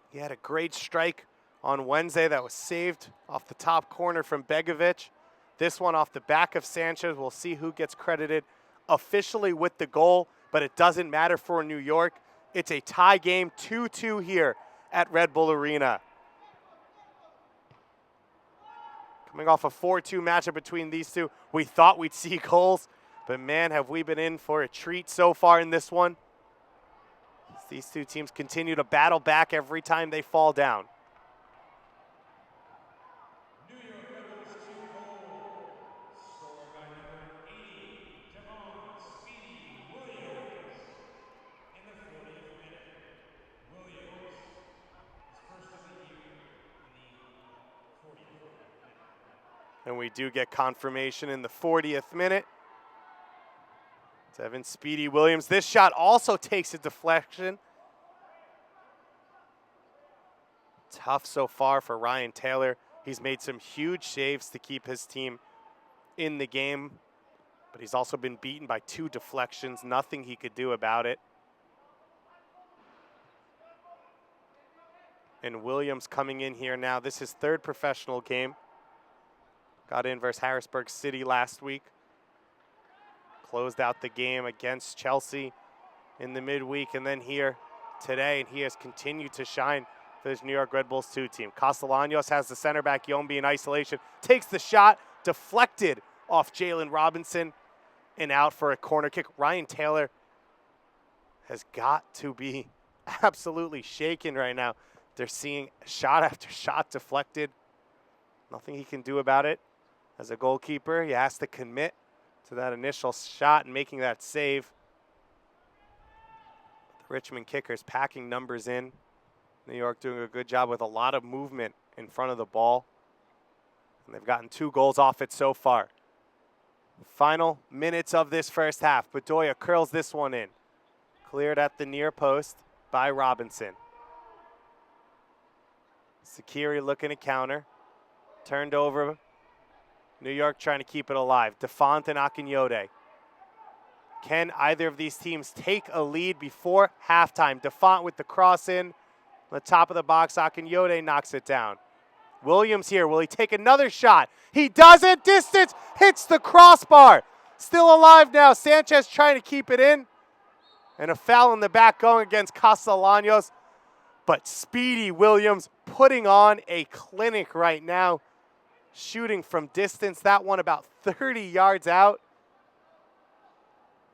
He had a great strike on Wednesday that was saved off the top corner from Begovic. This one off the back of Sanchez. We'll see who gets credited officially with the goal, but it doesn't matter for New York. It's a tie game, 2-2 here at Red Bull Arena. Coming off a 4-2 matchup between these two, we thought we'd see goals, but man, have we been in for a treat so far in this one. These two teams continue to battle back every time they fall down. And we do get confirmation in the 40th minute. Devin Speedy Williams. This shot also takes a deflection. Tough so far for Ryan Taylor. He's made some huge saves to keep his team in the game, but he's also been beaten by two deflections. Nothing he could do about it. And Williams coming in here now. This is his third professional game. Got in versus Harrisburg City last week. Closed out the game against Chelsea in the midweek, and then here today, and he has continued to shine for this New York Red Bulls 2 team. Castellanos has the center back, Yombi, in isolation. Takes the shot, deflected off Jalen Robinson, and out for a corner kick. Ryan Taylor has got to be absolutely shaken right now. They're seeing shot after shot deflected. Nothing he can do about it. As a goalkeeper, he has to commit to that initial shot and making that save. The Richmond Kickers packing numbers in. New York doing a good job with a lot of movement in front of the ball. And they've gotten 2 goals off it so far. Final minutes of this first half. Bedoya curls this one in. Cleared at the near post by Robinson. Sakiri looking to counter. Turned over. New York trying to keep it alive. Defont and Akinyode. Can either of these teams take a lead before halftime? Defont with the cross in. On the top of the box, Akinyode knocks it down. Williams here. Will he take another shot? He does it. Distance. Hits the crossbar. Still alive now. Sanchez trying to keep it in. And a foul in the back going against Castellanos. But Speedy Williams putting on a clinic right now. shooting from distance. That one about 30 yards out.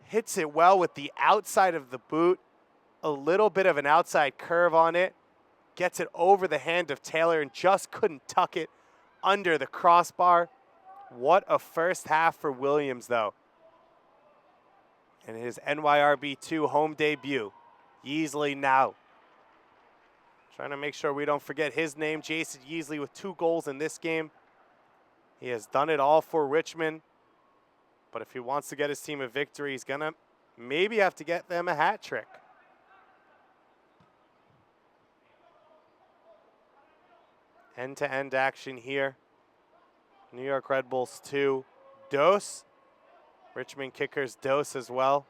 Hits it well with the outside of the boot. A little bit of an outside curve on it. Gets it over the hand of Taylor and just couldn't tuck it under the crossbar. What a first half for Williams, though. And his NYRB2 home debut. Yeasley now. Trying to make sure we don't forget his name, Jason Yeasley, with 2 goals in this game. He has done it all for Richmond. But if he wants to get his team a victory, he's going to maybe have to get them a hat trick. End-to-end action here. New York Red Bulls 2, dose. Richmond Kickers dose as well.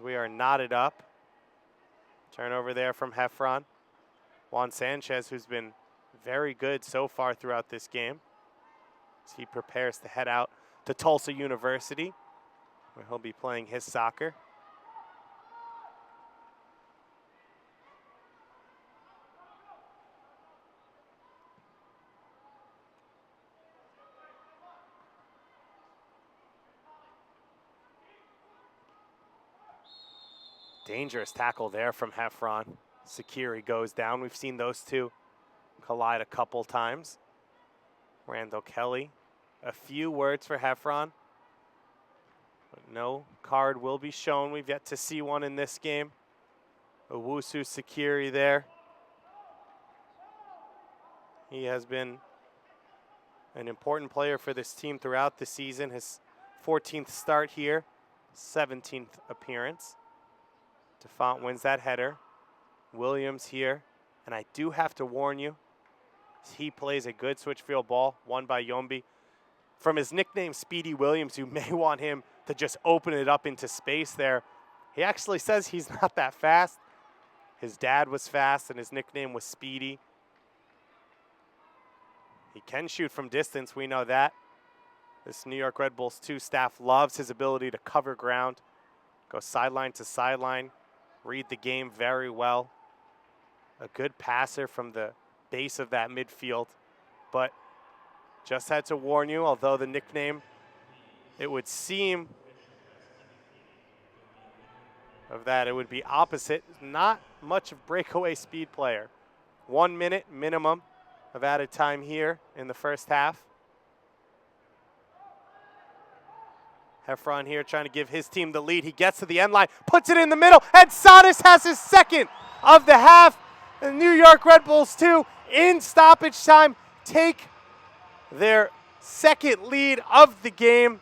We are knotted up. Turnover there from Heffron. Juan Sanchez, who's been very good so far throughout this game, as he prepares to head out to Tulsa University, where he'll be playing his soccer. Dangerous tackle there from Heffron. Sakiri goes down. We've seen those two collide a couple times. Randall Kelly. A few words for Heffron, but no card will be shown. We've yet to see one in this game. Owusu Sakiri there. He has been an important player for this team throughout the season. His 14th start here, 17th appearance. DeFont wins that header. Williams here, and I do have to warn you, he plays a good switch field ball, won by Yombi. From his nickname, Speedy Williams, you may want him to just open it up into space there. He actually says he's not that fast. His dad was fast, and his nickname was Speedy. He can shoot from distance, we know that. This New York Red Bulls 2 staff loves his ability to cover ground, go sideline to sideline, read the game very well. A good passer from the base of that midfield, but just had to warn you, although the nickname, it would seem of that, it would be opposite. Not much of breakaway speed player. 1 minute minimum of added time here in the first half. Heffron here trying to give his team the lead. He gets to the end line, puts it in the middle, and Sonis has his second of the half. The New York Red Bulls 2 in stoppage time take their second lead of the game.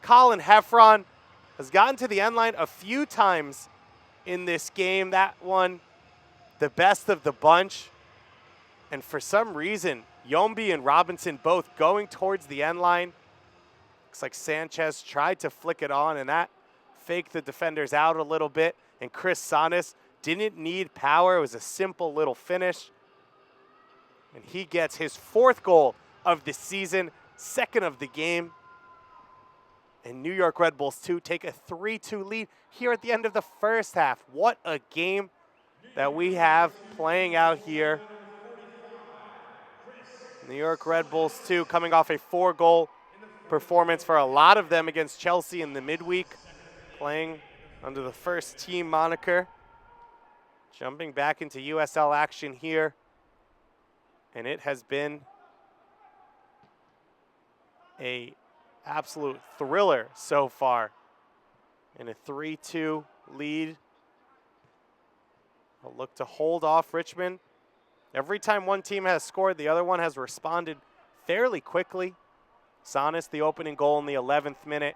Colin Heffron has gotten to the end line a few times in this game. That one, the best of the bunch. And for some reason, Yombi and Robinson both going towards the end line. Looks like Sanchez tried to flick it on, and that faked the defenders out a little bit. And Chris Sonis didn't need power. It was a simple little finish. And he gets his 4th goal of the season, 2nd of the game. And New York Red Bulls 2 take a 3-2 lead here at the end of the first half. What a game that we have playing out here. New York Red Bulls 2 coming off a 4-goal performance for a lot of them against Chelsea in the midweek, playing under the first team moniker. Jumping back into USL action here, and it has been a absolute thriller so far in a 3-2 lead. A look to hold off Richmond. Every time one team has scored, the other one has responded fairly quickly. Sonis, the opening goal in the 11th minute.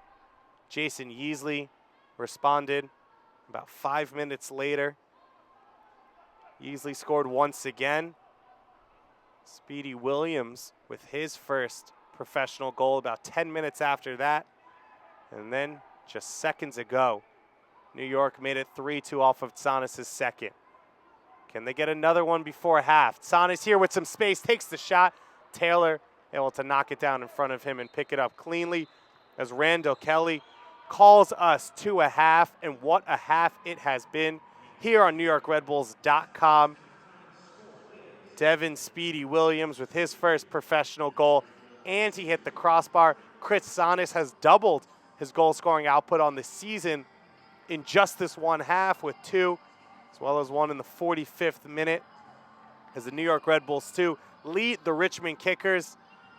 Jason Yeasley responded about 5 minutes later. Yeasley scored once again. Speedy Williams with his first professional goal about 10 minutes after that. And then just seconds ago, New York made it 3-2 off of Sonis' second. Can they get another one before half? Sonis here with some space, takes the shot. Taylor able to knock it down in front of him and pick it up cleanly as Randall Kelly calls us to a half, and what a half it has been here on NewYorkRedBulls.com. Devin Speedy Williams with his first professional goal and he hit the crossbar. Chris Sonis has doubled his goal-scoring output on the season in just this one half with 2, as well as 1 in the 45th minute, as the New York Red Bulls 2 lead the Richmond Kickers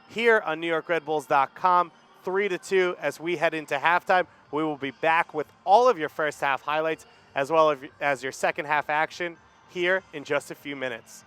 here on NewYorkRedBulls.com 3-2 as we head into halftime. We will be back with all of your first half highlights as well as your second half action here in just a few minutes.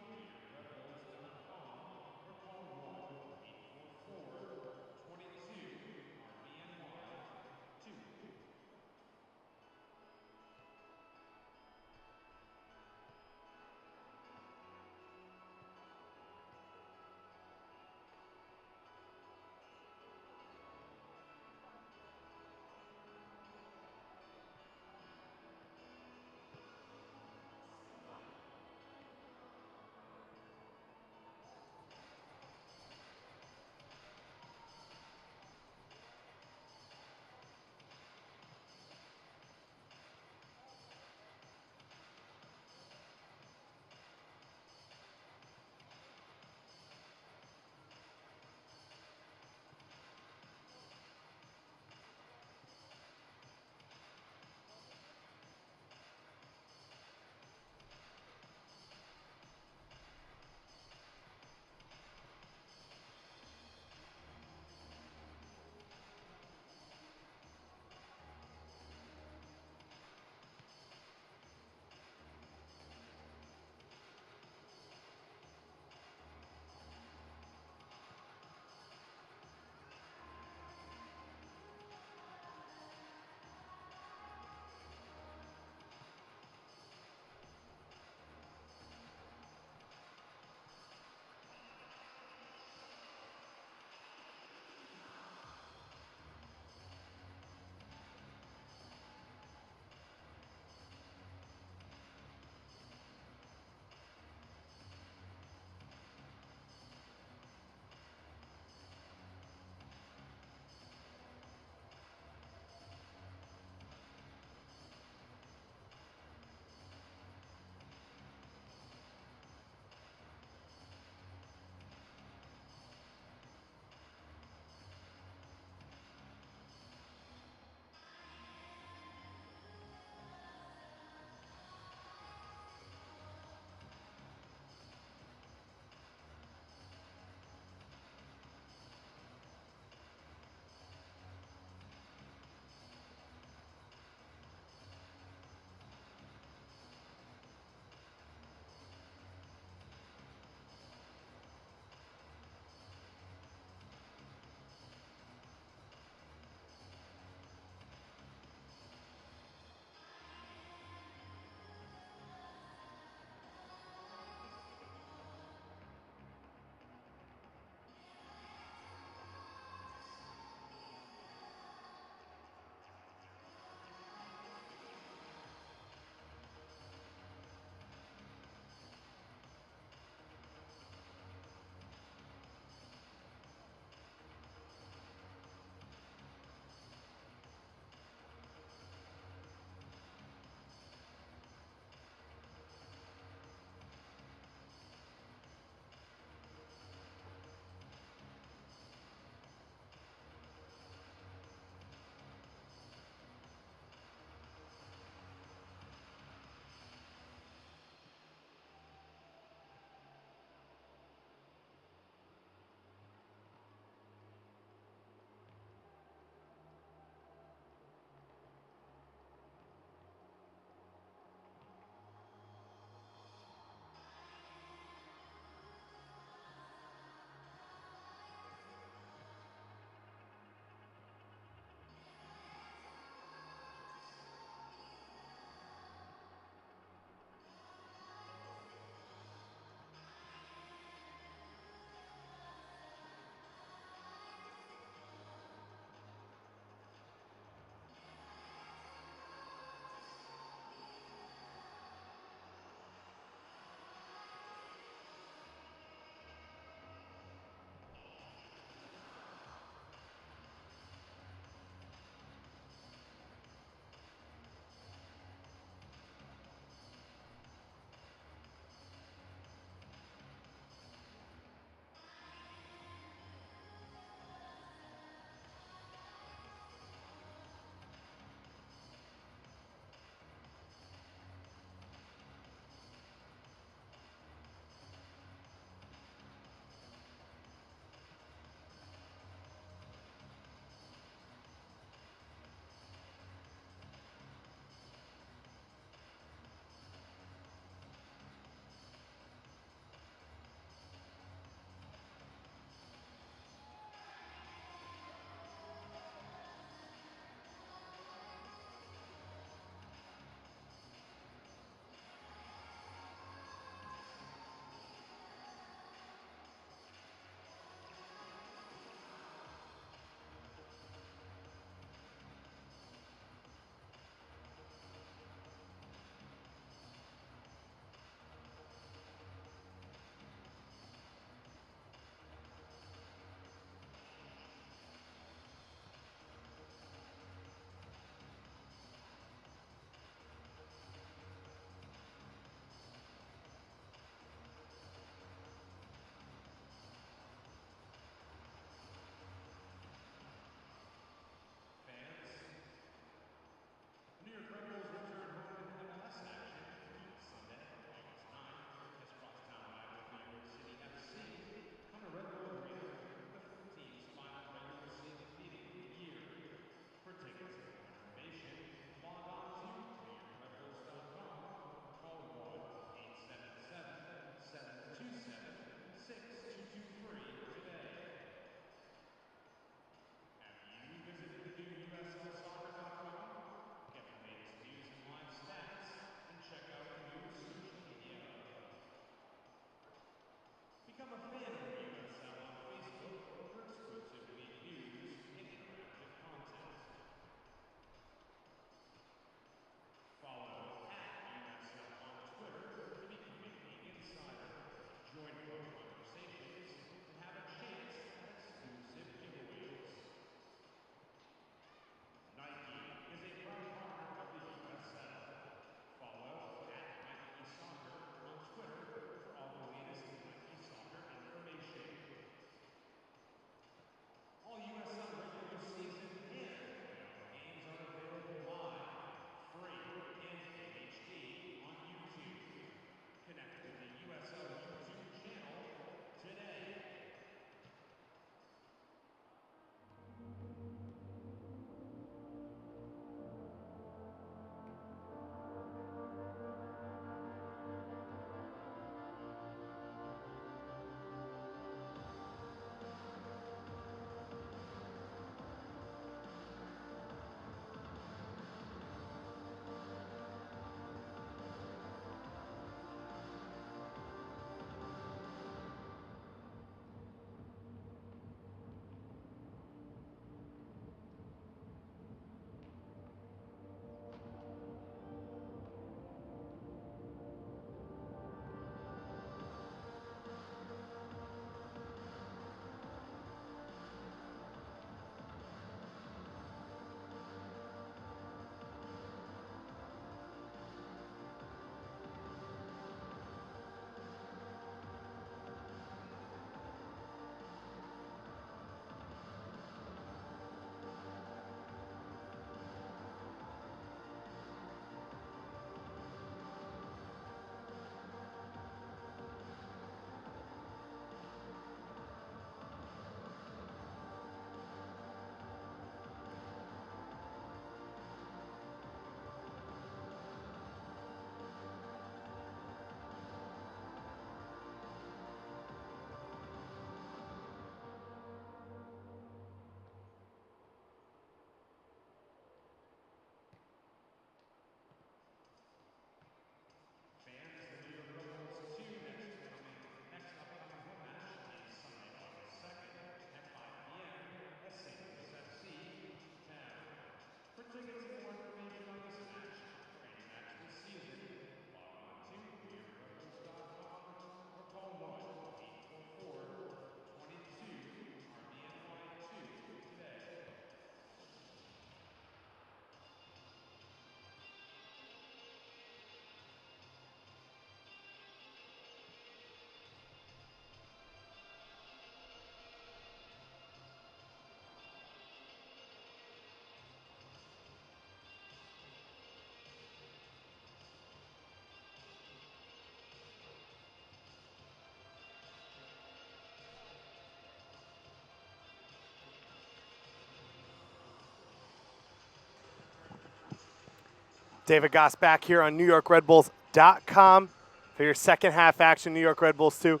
David Goss back here on NewYorkRedBulls.com for your second half action. New York Red Bulls 2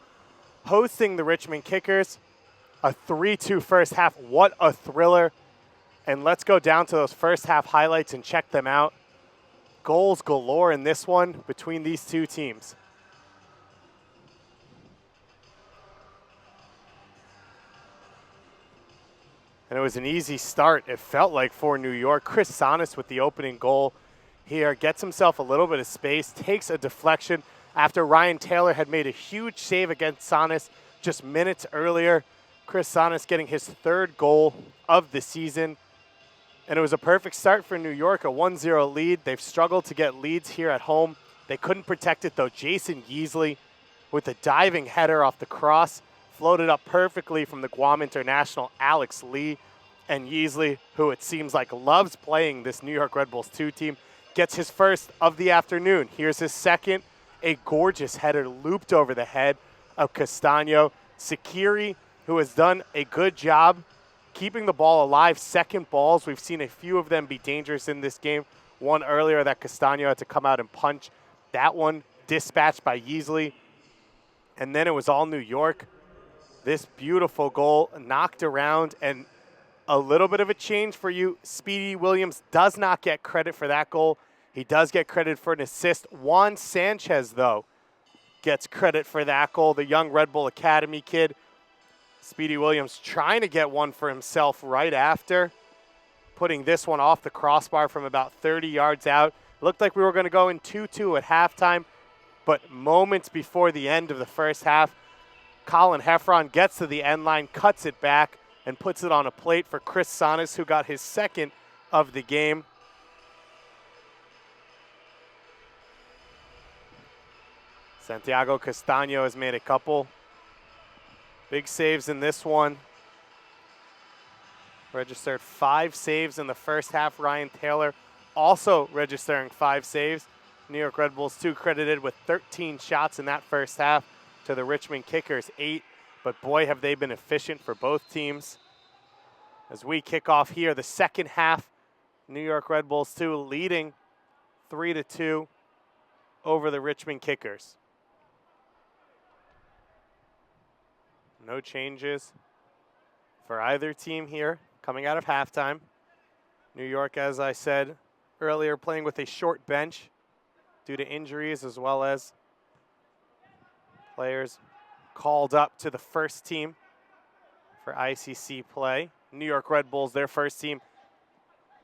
hosting the Richmond Kickers. A 3-2 first half. What a thriller. And let's go down to those first half highlights and check them out. Goals galore in this one between these two teams. And it was an easy start, it felt like, for New York. Chris Sonis with the opening goal here gets himself a little bit of space, takes a deflection after Ryan Taylor had made a huge save against Sonis just minutes earlier. Chris Sonis getting his third goal of the season. And it was a perfect start for New York, a 1-0 lead. They've struggled to get leads here at home. They couldn't protect it, though. Jason Yeasley with a diving header off the cross, floated up perfectly from the Guam international Alex Lee. And Yeasley, who it seems like loves playing this New York Red Bulls 2 team, gets his first of the afternoon. Here's his second, a gorgeous header looped over the head of Castano. Sakiri, who has done a good job keeping the ball alive. Second balls, we've seen a few of them be dangerous in this game. One earlier that Castano had to come out and punch. That one dispatched by Yeasley. And then it was all New York. This beautiful goal knocked around, and a little bit of a change for you. Speedy Williams does not get credit for that goal. He does get credit for an assist. Juan Sanchez, though, gets credit for that goal, the young Red Bull Academy kid. Speedy Williams trying to get one for himself right after, putting this one off the crossbar from about 30 yards out. Looked like we were going to go in 2-2 at halftime, but moments before the end of the first half, Colin Heffron gets to the end line, cuts it back, and puts it on a plate for Chris Sonis, who got his second of the game. Santiago Castano has made a couple big saves in this one. Registered 5 saves in the first half. Ryan Taylor also registering 5 saves. New York Red Bulls 2 credited with 13 shots in that first half to the Richmond Kickers 8. But boy, have they been efficient for both teams. As we kick off here, the second half, New York Red Bulls 2 leading 3-2 over the Richmond Kickers. No changes for either team here coming out of halftime. New York, as I said earlier, playing with a short bench due to injuries, as well as players called up to the first team for ICC play. New York Red Bulls, their first team,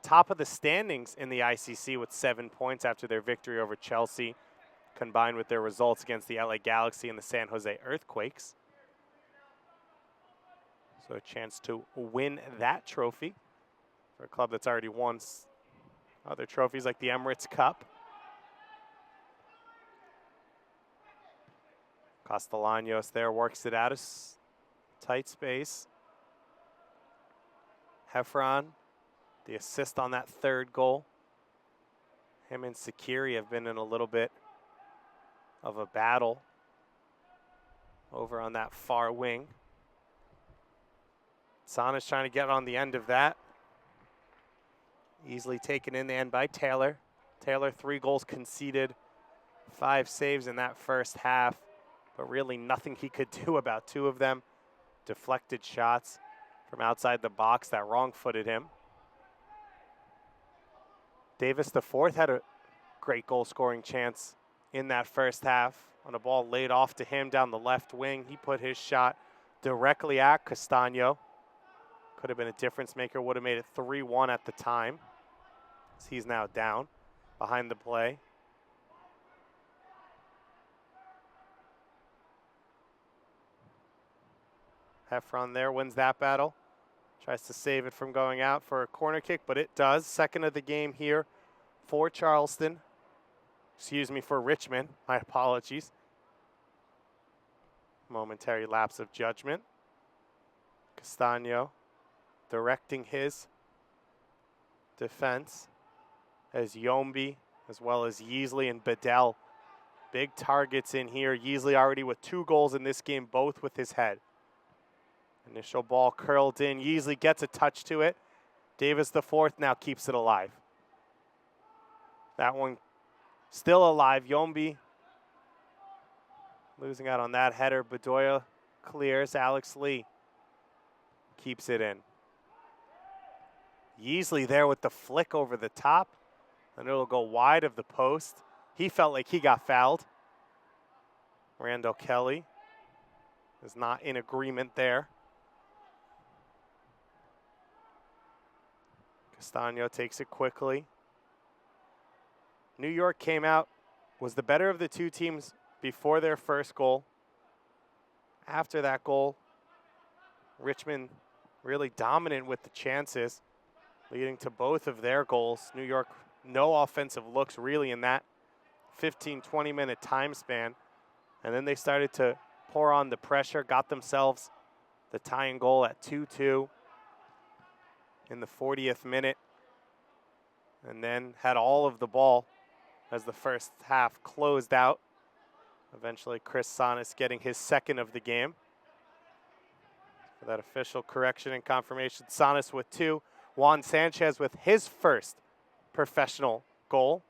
top of the standings in the ICC with 7 points after their victory over Chelsea, combined with their results against the LA Galaxy and the San Jose Earthquakes. So a chance to win that trophy for a club that's already won other trophies like the Emirates Cup. Castellanos there works it out of tight space. Heffron, the assist on that third goal. Him and Sakiri have been in a little bit of a battle over on that far wing. Sonis trying to get on the end of that. Easily taken in the end by Taylor. Taylor, 3 goals conceded, 5 saves in that first half, but really nothing he could do about 2 of them. Deflected shots from outside the box that wrong-footed him. Davis the fourth had a great goal-scoring chance in that first half on a ball laid off to him down the left wing. He put his shot directly at Castano. Could have been a difference maker, would have made it 3-1 at the time. He's now down behind the play. Heffron there wins that battle. Tries to save it from going out for a corner kick, but it does. Second of the game here for Charleston. Excuse me, for Richmond. My apologies. Momentary lapse of judgment. Castano directing his defense as Yombi, as well as Yeasley and Bedell. Big targets in here. Yeasley already with 2 goals in this game, both with his head. Initial ball curled in. Yeasley gets a touch to it. Davis the fourth now keeps it alive. That one still alive. Yombi losing out on that header. Bedoya clears. Alex Lee keeps it in. Yeasley there with the flick over the top, and it'll go wide of the post. He felt like he got fouled. Randall Kelly is not in agreement there. Castano takes it quickly. New York came out, was the better of the two teams before their first goal. After that goal, Richmond really dominant with the chances, leading to both of their goals. New York, no offensive looks really in that 15, 20-minute time span. And then they started to pour on the pressure, got themselves the tying goal at 2-2 in the 40th minute, and then had all of the ball as the first half closed out. Eventually, Chris Sonis getting his second of the game. For that official correction and confirmation, Sonis with 2. Juan Sanchez with his first professional goal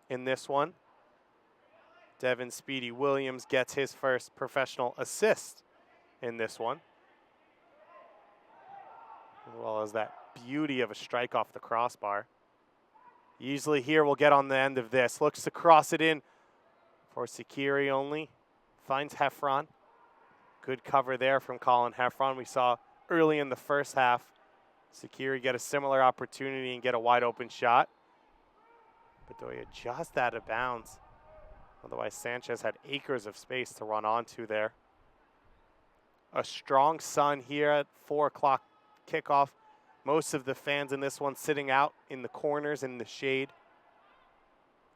in this one. Devin Speedy Williams gets his first professional assist in this one. As well as that beauty of a strike off the crossbar. Usually here we'll get on the end of this. Looks to cross it in for Sakiri only. Finds Heffron. Good cover there from Colin Heffron. We saw early in the first half Sakiri get a similar opportunity and get a wide open shot. Bedoya just out of bounds. Otherwise, Sanchez had acres of space to run onto there. A strong sun here at 4 o'clock kickoff. Most of the fans in this one sitting out in the corners in the shade.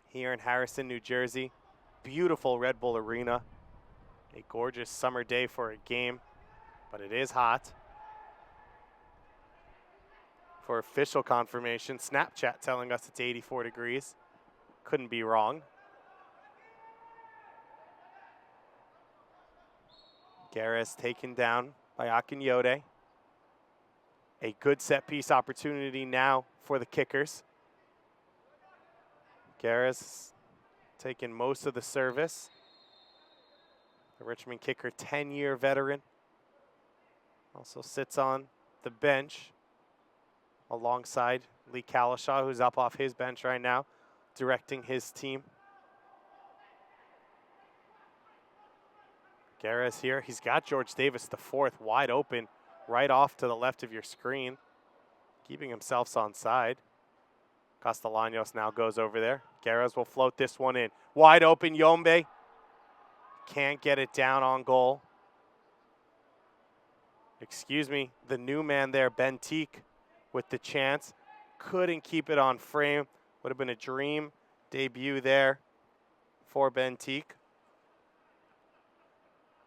Here in Harrison, New Jersey. Beautiful Red Bull Arena. A gorgeous summer day for a game, but it is hot. For official confirmation, Snapchat telling us it's 84 degrees. Couldn't be wrong. Garez taken down by Akinyode. A good set piece opportunity now for the Kickers. Garez taking most of the service. The Richmond Kicker 10-year veteran. Also sits on the bench alongside Lee Kalishaw, who's up off his bench right now, directing his team. Garez here. He's got George Davis the fourth wide open right off to the left of your screen, keeping himself onside. Castellanos now goes over there. Garez will float this one in. Wide open, Yombe. Can't get it down on goal. Excuse me, the new man there, Bentique, with the chance. Couldn't keep it on frame. Would have been a dream debut there for Bentique.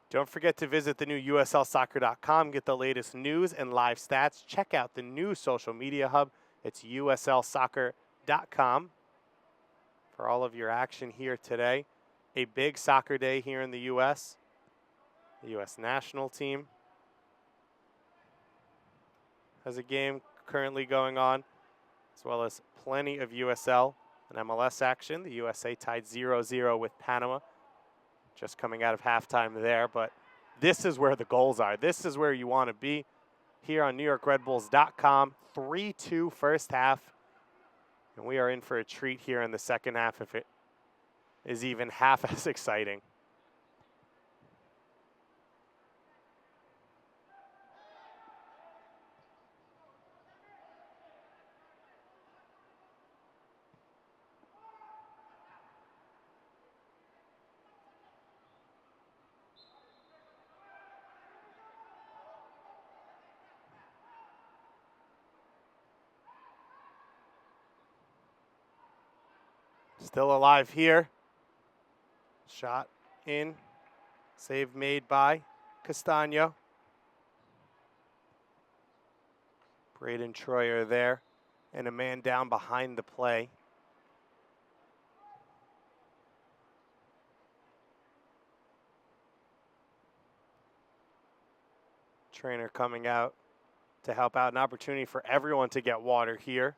Don't forget to visit the new USLsoccer.com. Get the latest news and live stats. Check out the new social media hub. It's USLsoccer.com for all of your action here today. A big soccer day here in the U.S. The U.S. national team has a game currently going on, as well as plenty of USL and MLS action. The USA tied 0-0 with Panama, just coming out of halftime there. But this is where the goals are. This is where you want to be here on NewYorkRedBulls.com. 3-2 first half, and we are in for a treat here in the second half if it is even half as exciting. Still alive here. Shot in. Save made by Castano. Braden Troyer there. And a man down behind the play. Trainer coming out to help out. An opportunity for everyone to get water here.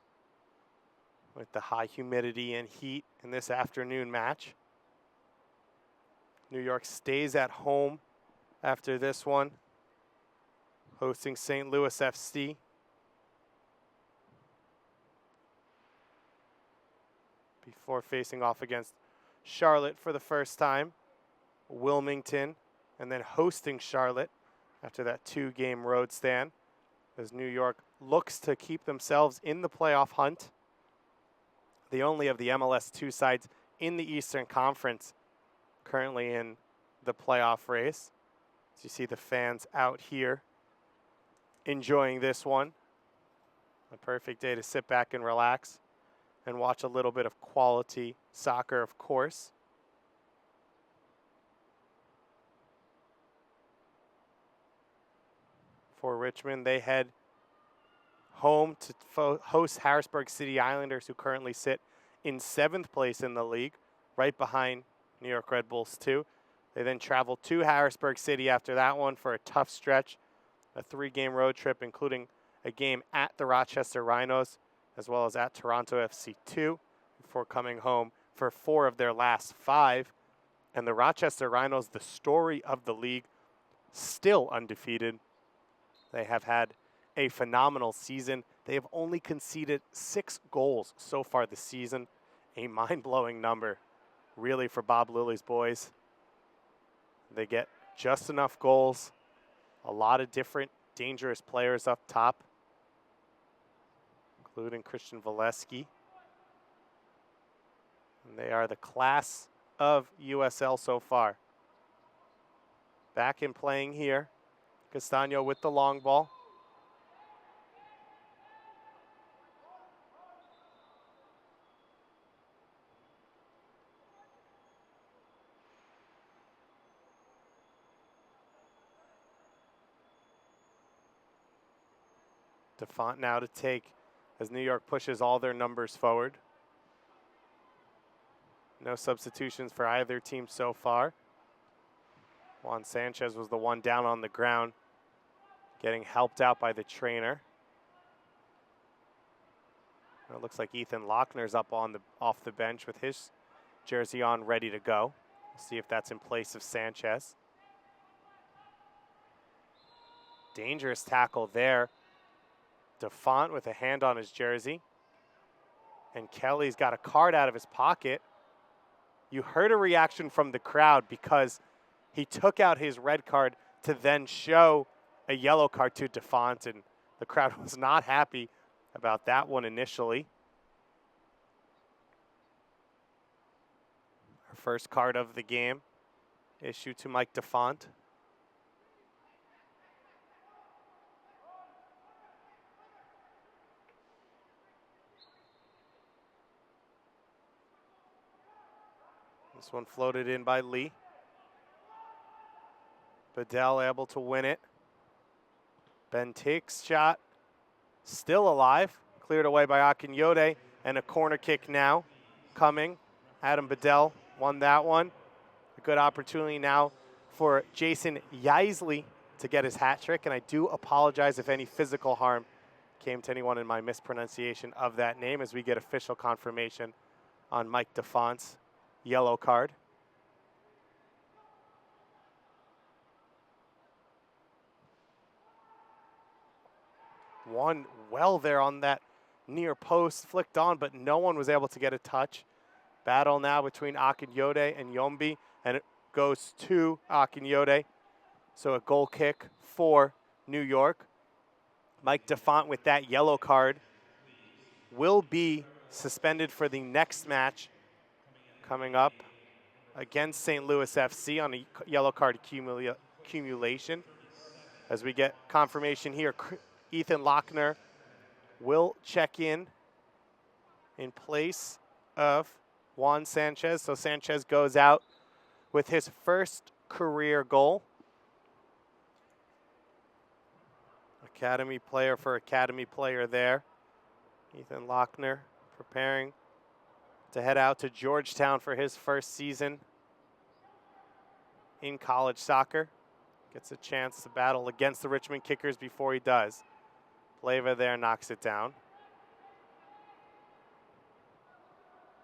with the high humidity and heat in this afternoon match. New York stays at home after this one, hosting St. Louis FC. Before facing off against Charlotte for the first time, Wilmington, and then hosting Charlotte after that 2-game road stand, as New York looks to keep themselves in the playoff hunt. The only of the MLS 2 sides in the Eastern Conference currently in the playoff race. As you see the fans out here enjoying this one. A perfect day to sit back and relax and watch a little bit of quality soccer, of course. For Richmond, they head home to host Harrisburg City Islanders, who currently sit in 7th place in the league, right behind New York Red Bulls 2. They then travel to Harrisburg City after that one for a tough stretch, a 3-game road trip, including a game at the Rochester Rhinos, as well as at Toronto FC 2, before coming home for 4 of their last 5. And the Rochester Rhinos, the story of the league, still undefeated. They have had a phenomenal season. They have only conceded 6 goals so far this season, a mind-blowing number, really, for Bob Lilly's boys. They get just enough goals, a lot of different dangerous players up top, including Christian Valesky. And they are the class of USL so far. Back in playing here, Castano with the long ball. DeFont now to take as New York pushes all their numbers forward. No substitutions for either team so far. Juan Sanchez was the one down on the ground, getting helped out by the trainer. It looks like Ethan Lochner's up on off the bench with his jersey on, ready to go. We'll see if that's in place of Sanchez. Dangerous tackle there. DeFont with a hand on his jersey. And Kelly's got a card out of his pocket. You heard a reaction from the crowd because he took out his red card to then show a yellow card to DeFont, and the crowd was not happy about that one initially. Our first card of the game issued to Mike DeFont. This one floated in by Lee. Bedell able to win it. Ben takes shot, still alive, cleared away by Akinyode, and a corner kick now coming. Adam Bedell won that one. A good opportunity now for Jason Yaisley to get his hat trick, and I do apologize if any physical harm came to anyone in my mispronunciation of that name, as we get official confirmation on Mike DeFont's yellow card. One well there on that near post, flicked on, but no one was able to get a touch. Battle now between Akinyode and Yombi, and it goes to Akinyode. So a goal kick for New York. Mike DeFont with that yellow card will be suspended for the next match coming up against St. Louis FC on a yellow card accumulation. As we get confirmation here, Ethan Lochner will check in place of Juan Sanchez. So Sanchez goes out with his first career goal. Academy player for academy player there. Ethan Lochner preparing to head out to Georgetown for his first season in college soccer. Gets a chance to battle against the Richmond Kickers before he does. Leyva there knocks it down.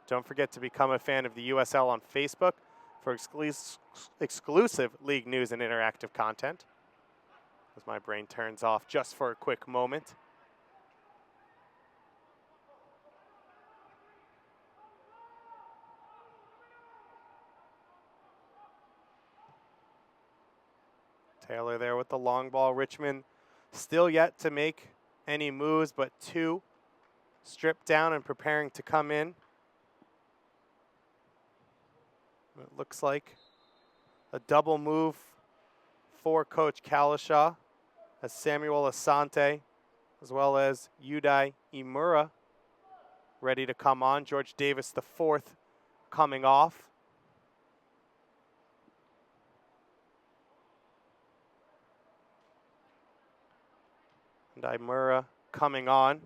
Don't forget to become a fan of the USL on Facebook for exclusive league news and interactive content. As my brain turns off just for a quick moment. Taylor there with the long ball. Richmond still yet to make any moves, but 2 stripped down and preparing to come in. It looks like a double move for Coach Kalishaw as Samuel Asante as well as Udai Imura ready to come on. George Davis the 4th coming off. And Imura coming on.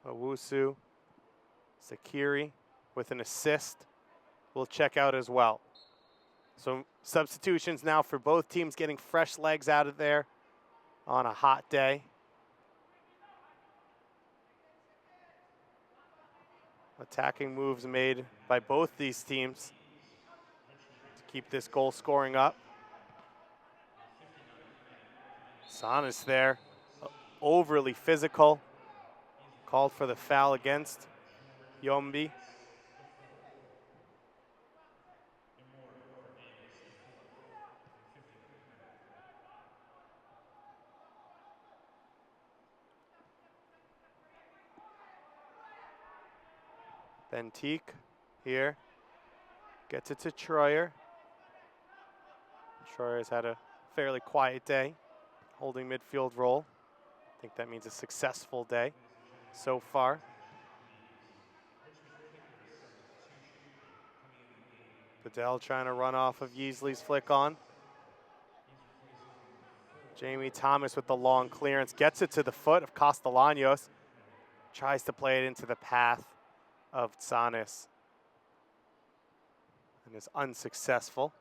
Owusu, Sakiri with an assist. We'll check out as well. So substitutions now for both teams, getting fresh legs out of there on a hot day. Attacking moves made by both these teams to keep this goal scoring up. Sanas there, overly physical. Called for the foul against Yombi. Bentique here, gets it to Troyer. Troyer's had a fairly quiet day, holding midfield role. I think that means a successful day so far. Bedell trying to run off of Yeasley's flick on. Jamie Thomas with the long clearance, gets it to the foot of Castellanos. Tries to play it into the path of Tsanis and is unsuccessful.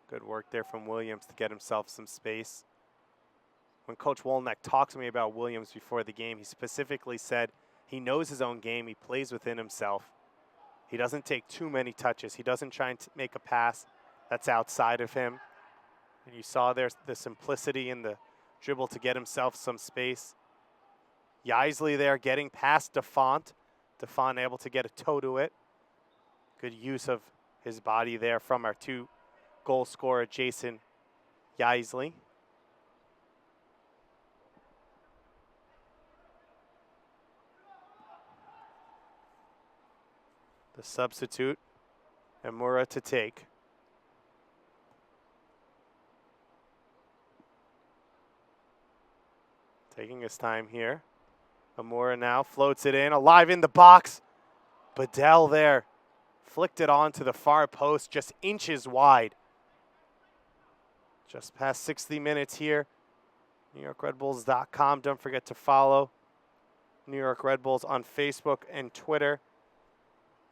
Good work there from Williams to get himself some space. When Coach Wolnick talked to me about Williams before the game, he specifically said he knows his own game, he plays within himself. He doesn't take too many touches. He doesn't try and make a pass that's outside of him. And you saw there's the simplicity in the dribble to get himself some space. Yeasley there getting past Defont. Defont able to get a toe to it. Good use of his body there from our 2-goal scorer, Jason Yeasley. The substitute, Imura to take. Taking his time here. Imura now floats it in, alive in the box. Bedell there, flicked it on to the far post, just inches wide. Just past 60 minutes here. NewYorkRedBulls.com. Don't forget to follow New York Red Bulls on Facebook and Twitter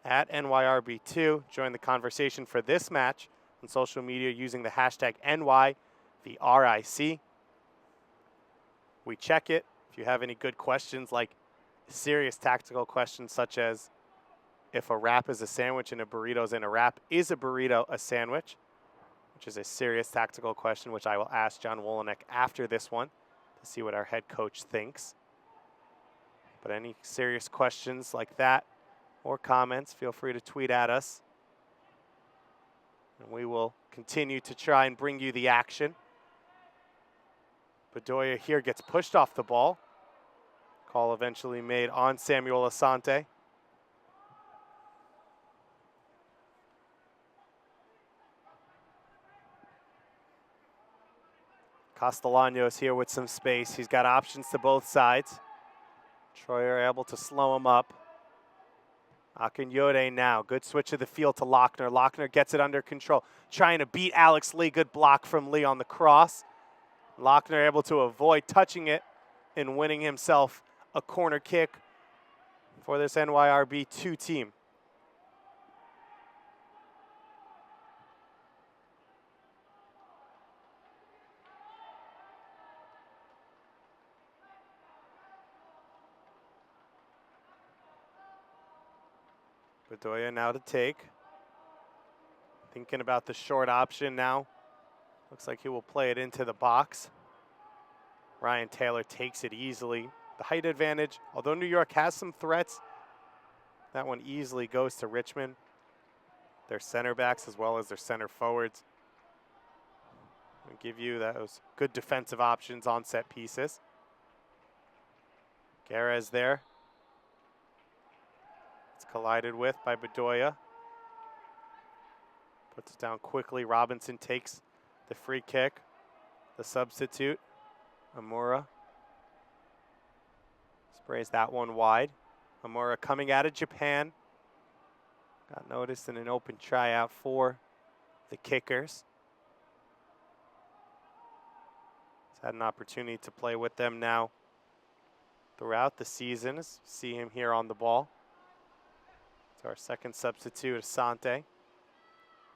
at NYRB2. Join the conversation for this match on social media using the hashtag NYVRIC. We check it. If you have any good questions, like serious tactical questions such as if a wrap is a sandwich and a burrito's in a wrap, is a burrito a sandwich? Which is a serious tactical question, which I will ask John Wolnick after this one to see what our head coach thinks. But any serious questions like that or comments, feel free to tweet at us. And we will continue to try and bring you the action. Bedoya here gets pushed off the ball. Call eventually made on Samuel Asante. Castellanos here with some space. He's got options to both sides. Troyer able to slow him up. Akinyode now. Good switch of the field to Lochner. Lochner gets it under control. Trying to beat Alex Lee. Good block from Lee on the cross. Lochner able to avoid touching it and winning himself a corner kick for this NYRB 2 team. Bedoya now to take. Thinking about the short option now. Looks like he will play it into the box. Ryan Taylor takes it easily. The height advantage, although New York has some threats, that one easily goes to Richmond. Their center backs as well as their center forwards. I'll give you those good defensive options on set pieces. Garez there. It's collided with by Bedoya. Puts it down quickly. Robinson takes the free kick. The substitute, Amura, sprays that one wide. Amura coming out of Japan. Got noticed in an open tryout for the Kickers. He's had an opportunity to play with them now throughout the season. See him here on the ball. It's our second substitute, Asante.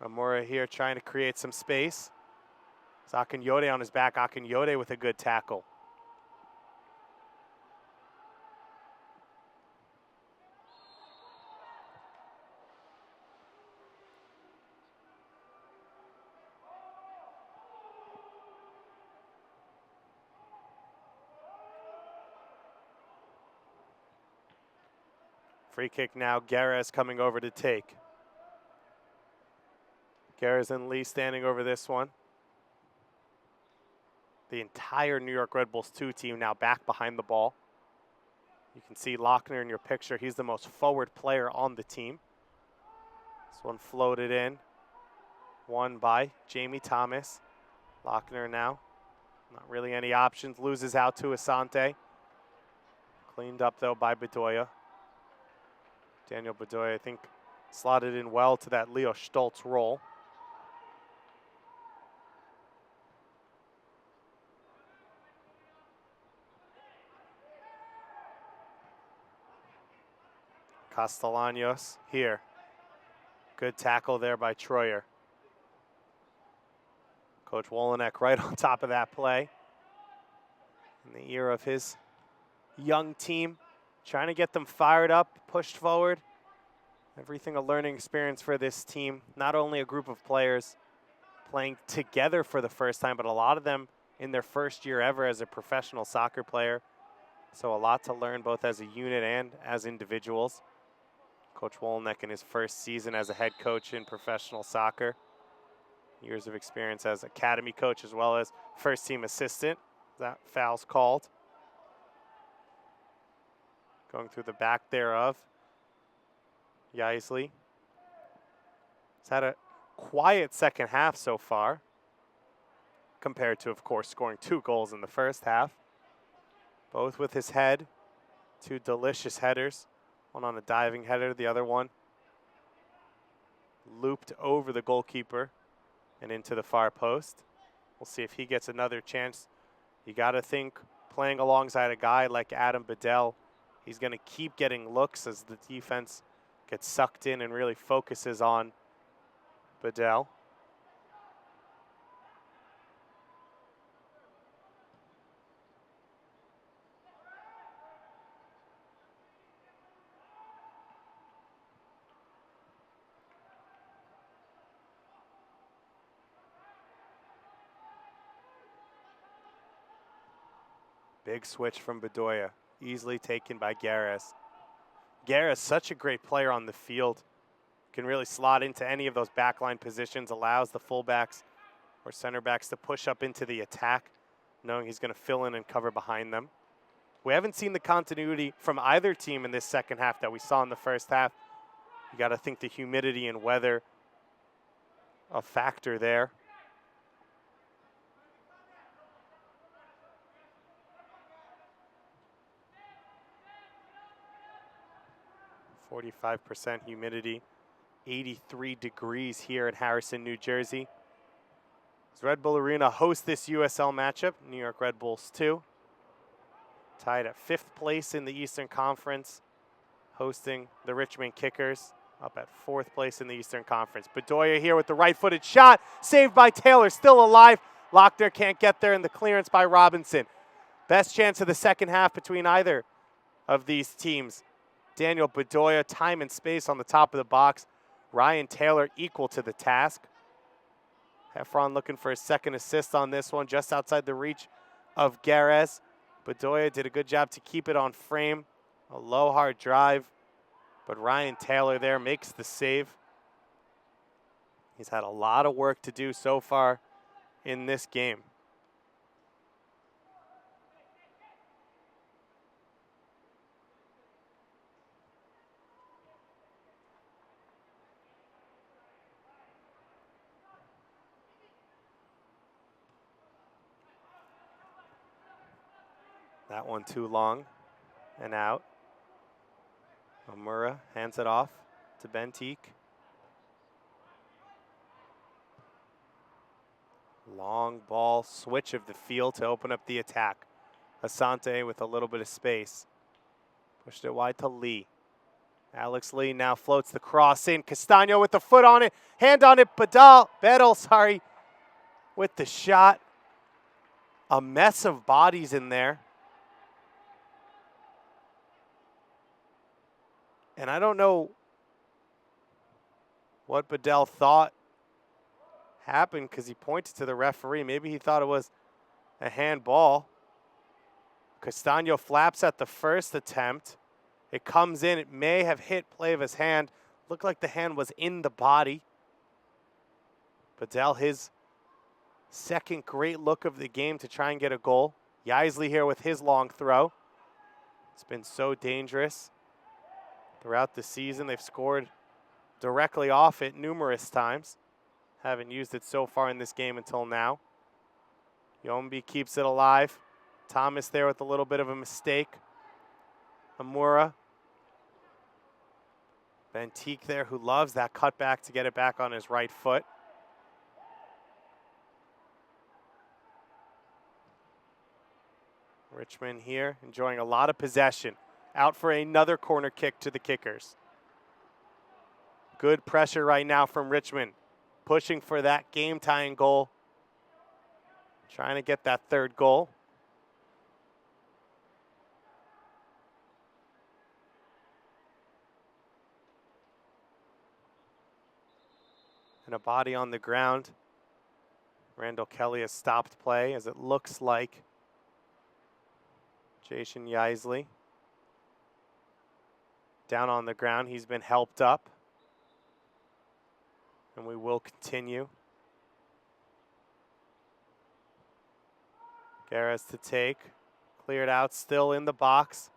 Amura here trying to create some space. It's Akinyode on his back. Akinyode with a good tackle. Free kick now. Garez coming over to take. Garez and Lee standing over this one. The entire New York Red Bulls 2 team now back behind the ball. You can see Lochner in your picture. He's the most forward player on the team. This one floated in. Won by Jamie Thomas. Lochner now. Not really any options. Loses out to Asante. Cleaned up, though, by Bedoya. Daniel Bedoya, I think, slotted in well to that Leo Stoltz role. Castellanos here. Good tackle there by Troyer. Coach Wolenek right on top of that play. In the ear of his young team, trying to get them fired up, pushed forward. Everything a learning experience for this team. Not only a group of players playing together for the first time, but a lot of them in their first year ever as a professional soccer player. So a lot to learn both as a unit and as individuals. Coach Wolenek in his first season as a head coach in professional soccer. Years of experience as academy coach as well as first team assistant. That foul's called. Going through the back thereof. Yaisley. He's had a quiet second half so far, compared to, of course, scoring 2 goals in the first half. Both with his head. 2 delicious headers. One on a diving header, the other one looped over the goalkeeper and into the far post. We'll see if he gets another chance. You got to think, playing alongside a guy like Adam Bedell, he's going to keep getting looks as the defense gets sucked in and really focuses on Bedell. Big switch from Bedoya, easily taken by Garez. Garez, such a great player on the field. Can really slot into any of those backline positions, allows the fullbacks or center backs to push up into the attack, knowing he's going to fill in and cover behind them. We haven't seen the continuity from either team in this second half that we saw in the first half. You got to think the humidity and weather a factor there. 45% humidity, 83 degrees here in Harrison, New Jersey. As Red Bull Arena hosts this USL matchup, New York Red Bulls 2. Tied at 5th place in the Eastern Conference, hosting the Richmond Kickers, up at 4th place in the Eastern Conference. Bedoya here with the right-footed shot, saved by Taylor, still alive. Lochner can't get there, and the clearance by Robinson. Best chance of the second half between either of these teams. Daniel Bedoya, time and space on the top of the box. Ryan Taylor equal to the task. Heffron looking for his second assist on this one, just outside the reach of Garez. Bedoya did a good job to keep it on frame. A low, hard drive, but Ryan Taylor there makes the save. He's had a lot of work to do so far in this game. That one too long and out. Omura hands it off to Bentique. Long ball, switch of the field to open up the attack. Asante with a little bit of space. Pushed it wide to Lee. Alex Lee now floats the cross in. Castano with the foot on it, hand on it. Bedell, with the shot. A mess of bodies in there. And I don't know what Bedell thought happened because he pointed to the referee. Maybe he thought it was a handball. Castano flaps at the first attempt. It comes in. It may have hit Plava's hand. Looked like the hand was in the body. Bedell, his second great look of the game to try and get a goal. Yaisley here with his long throw. It's been so dangerous. Throughout the season, they've scored directly off it numerous times. Haven't used it so far in this game until now. Yombi keeps it alive. Thomas there with a little bit of a mistake. Amura. Bentique there, who loves that cutback to get it back on his right foot. Richmond here enjoying a lot of possession. Out for another corner kick to the Kickers. Good pressure right now from Richmond. Pushing for that game-tying goal. Trying to get that third goal. And a body on the ground. Randall Kelly has stopped play as it looks like Jason Yaisley. Down on the ground, he's been helped up. And we will continue. Garez to take. Cleared out, still in the box.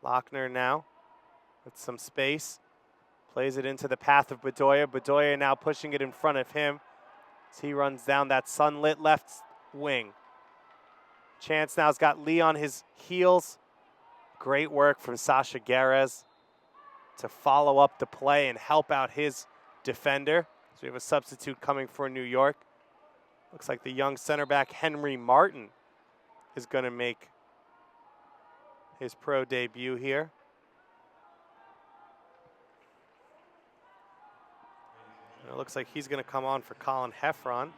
Lochner now with some space. Plays it into the path of Bedoya. Bedoya now pushing it in front of him as he runs down that sunlit left wing. Chance now's got Lee on his heels. Great work from Sasha Garez to follow up the play and help out his defender. So we have a substitute coming for New York. Looks like the young center back Henry Martin is going to make his pro debut here. And it looks like he's going to come on for Colin Heffron.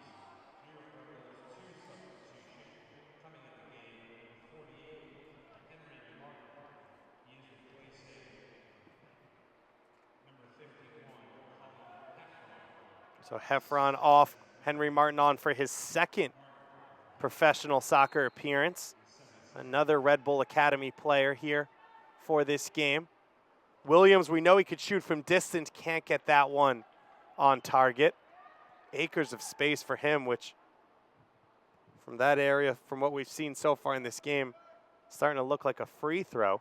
So Heffron off, Henry Martin on for his second professional soccer appearance. Another Red Bull Academy player here for this game. Williams, we know he could shoot from distance, can't get that one on target. Acres of space for him, which from that area, from what we've seen so far in this game, starting to look like a free throw.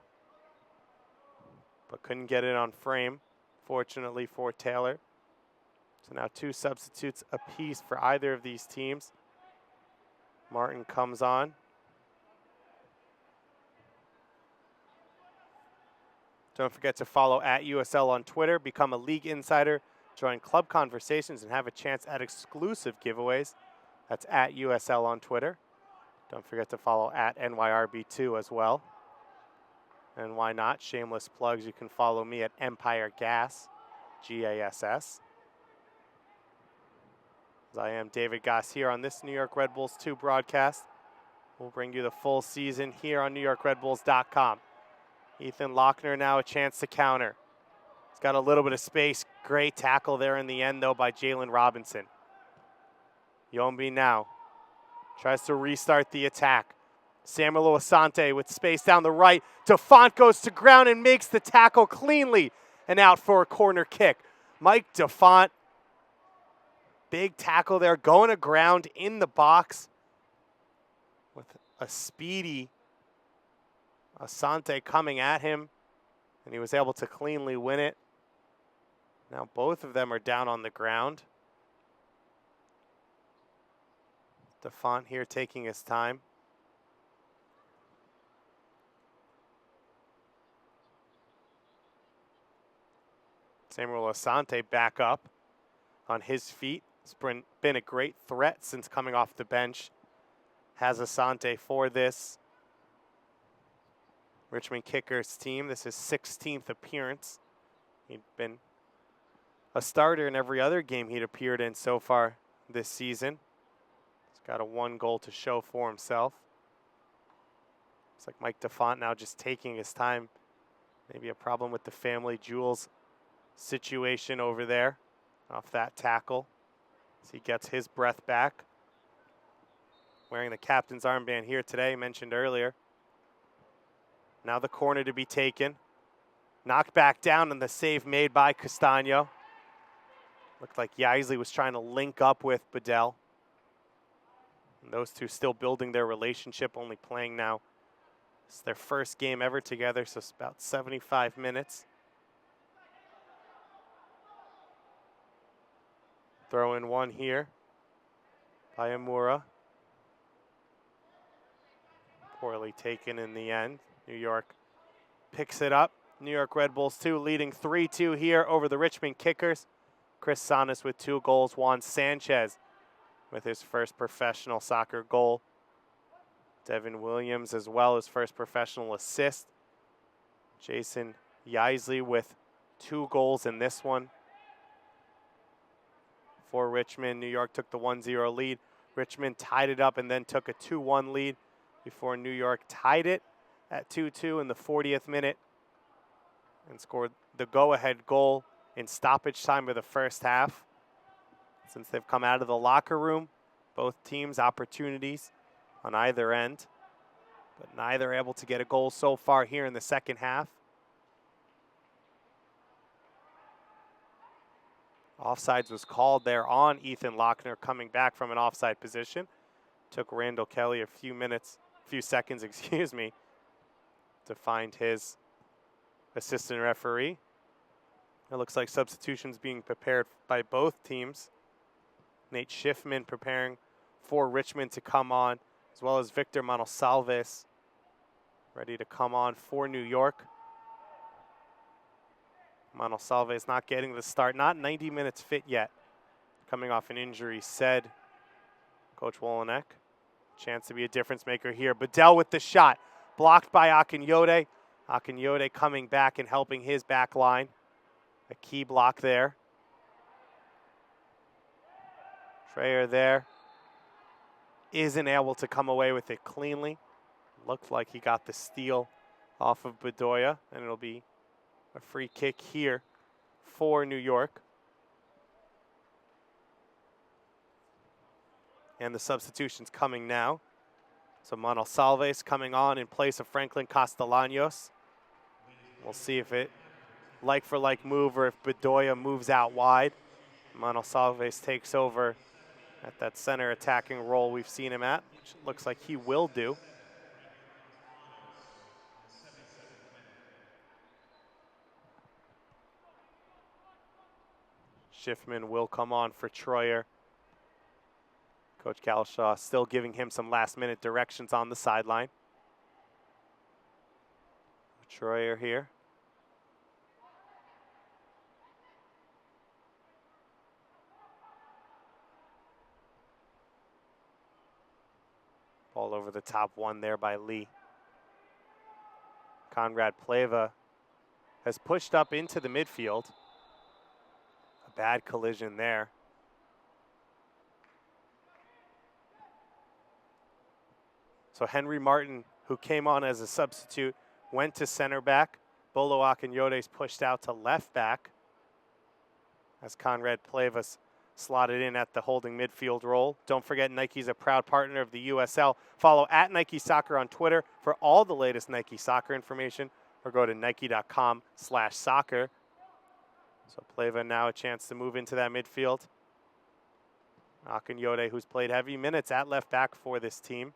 But couldn't get it on frame, fortunately for Taylor. So now two substitutes apiece for either of these teams. Martin comes on. Don't forget to follow @USL on Twitter, become a league insider, join club conversations, and have a chance at exclusive giveaways. That's @USL on Twitter. Don't forget to follow @NYRB2 as well. And why not? Shameless plugs. You can follow me at Empire Gas, GASS. I am David Goss here on this New York Red Bulls 2 broadcast. We'll bring you the full season here on NewYorkRedBulls.com. Ethan Lochner now a chance to counter. He's got a little bit of space. Great tackle there in the end, though, by Jalen Robinson. Yombi now tries to restart the attack. Samuel Asante with space down the right. DeFont goes to ground and makes the tackle cleanly and out for a corner kick. Mike DeFont, big tackle there, going to ground in the box with a speedy Asante coming at him, and he was able to cleanly win it. Now both of them are down on the ground. DeFont here taking his time. Samuel Asante back up on his feet. It's been a great threat since coming off the bench. Has Asante for this Richmond Kickers team. This is his 16th appearance. He'd been a starter in every other game he'd appeared in so far this season. He's got a 1 goal to show for himself. It's like Mike DeFont now just taking his time. Maybe a problem with the family Jules situation over there off that tackle as he gets his breath back. Wearing the captain's armband here today, mentioned earlier. Now the corner to be taken. Knocked back down and the save made by Castano. Looked like Yaisley was trying to link up with Bedell. And those two still building their relationship, only playing now. It's their first game ever together, so it's about 75 minutes. Throw in one here by Amura. Poorly taken in the end. New York picks it up. New York Red Bulls 2 leading 3-2 here over the Richmond Kickers. Chris Sanas with 2 goals. Juan Sanchez with his first professional soccer goal. Devin Williams as well, his first professional assist. Jason Yaisley with 2 goals in this one. For Richmond, New York took the 1-0 lead. Richmond tied it up and then took a 2-1 lead before New York tied it at 2-2 in the 40th minute and scored the go-ahead goal in stoppage time of the first half. Since they've come out of the locker room, both teams opportunities on either end, but neither able to get a goal so far here in the second half. Offsides was called there on Ethan Lochner coming back from an offside position. Took Randall Kelly a few seconds, to find his assistant referee. It looks like substitutions being prepared by both teams. Nate Schiffman preparing for Richmond to come on, as well as Victor Manosalves ready to come on for New York. Manosalves not getting the start, not 90 minutes fit yet. Coming off an injury, said Coach Wolonek. Chance to be a difference maker here. Bedell with the shot, blocked by Akinyode. Akinyode coming back and helping his back line. A key block there. Treyer there isn't able to come away with it cleanly. Looked like he got the steal off of Bedoya, and it'll be a free kick here for New York. And the substitutions coming now. So Manosalves coming on in place of Franklin Castellanos. We'll see if it like-for-like move or if Bedoya moves out wide. Manosalves takes over at that center attacking role we've seen him at, which looks like he will do. Schiffman will come on for Troyer. Coach Calshaw still giving him some last-minute directions on the sideline. Troyer here. Ball over the top one there by Lee. Conrad Pleva has pushed up into the midfield. A bad collision there. So Henry Martin, who came on as a substitute, went to center back. Bolo Akinyode's pushed out to left back as Conrad Plevas slotted in at the holding midfield role. Don't forget, Nike's a proud partner of the USL. Follow at Nike Soccer on Twitter for all the latest Nike soccer information, or go to nike.com/soccer. So Pleva now a chance to move into that midfield. Akinyode, who's played heavy minutes at left back for this team,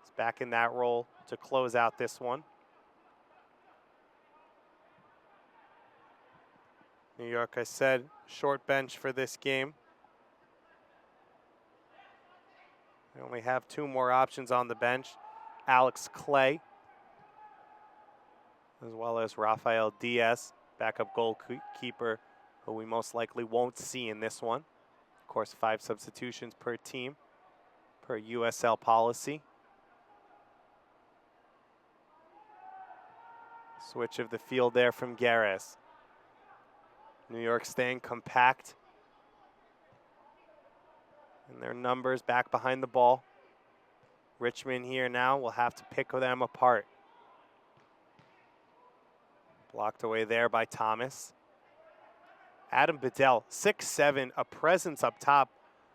is back in that role to close out this one. New York, I said, short bench for this game. They only have 2 more options on the bench. Alex Clay, as well as Rafael Diaz, backup goalkeeper, who we most likely won't see in this one. Of course, 5 substitutions per team, per USL policy. Switch of the field there from Gares. New York staying compact in their numbers back behind the ball. Richmond here now will have to pick them apart. Blocked away there by Thomas. Adam Bedell, 6'7", a presence up top,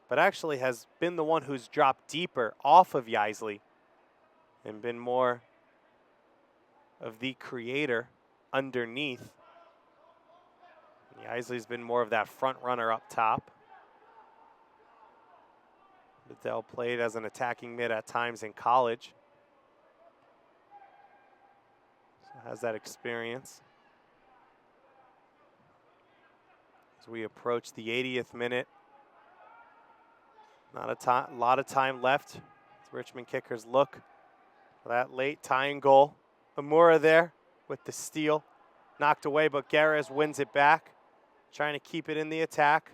but actually has been the one who's dropped deeper off of Yaisley and been more of the creator underneath. Yaisley's been more of that front runner up top. Bedell played as an attacking mid at times in college, so has that experience. As we approach the 80th minute, not a lot of time left. As Richmond Kickers look for that late tying goal. Amura there with the steal, knocked away, but Gares wins it back, trying to keep it in the attack.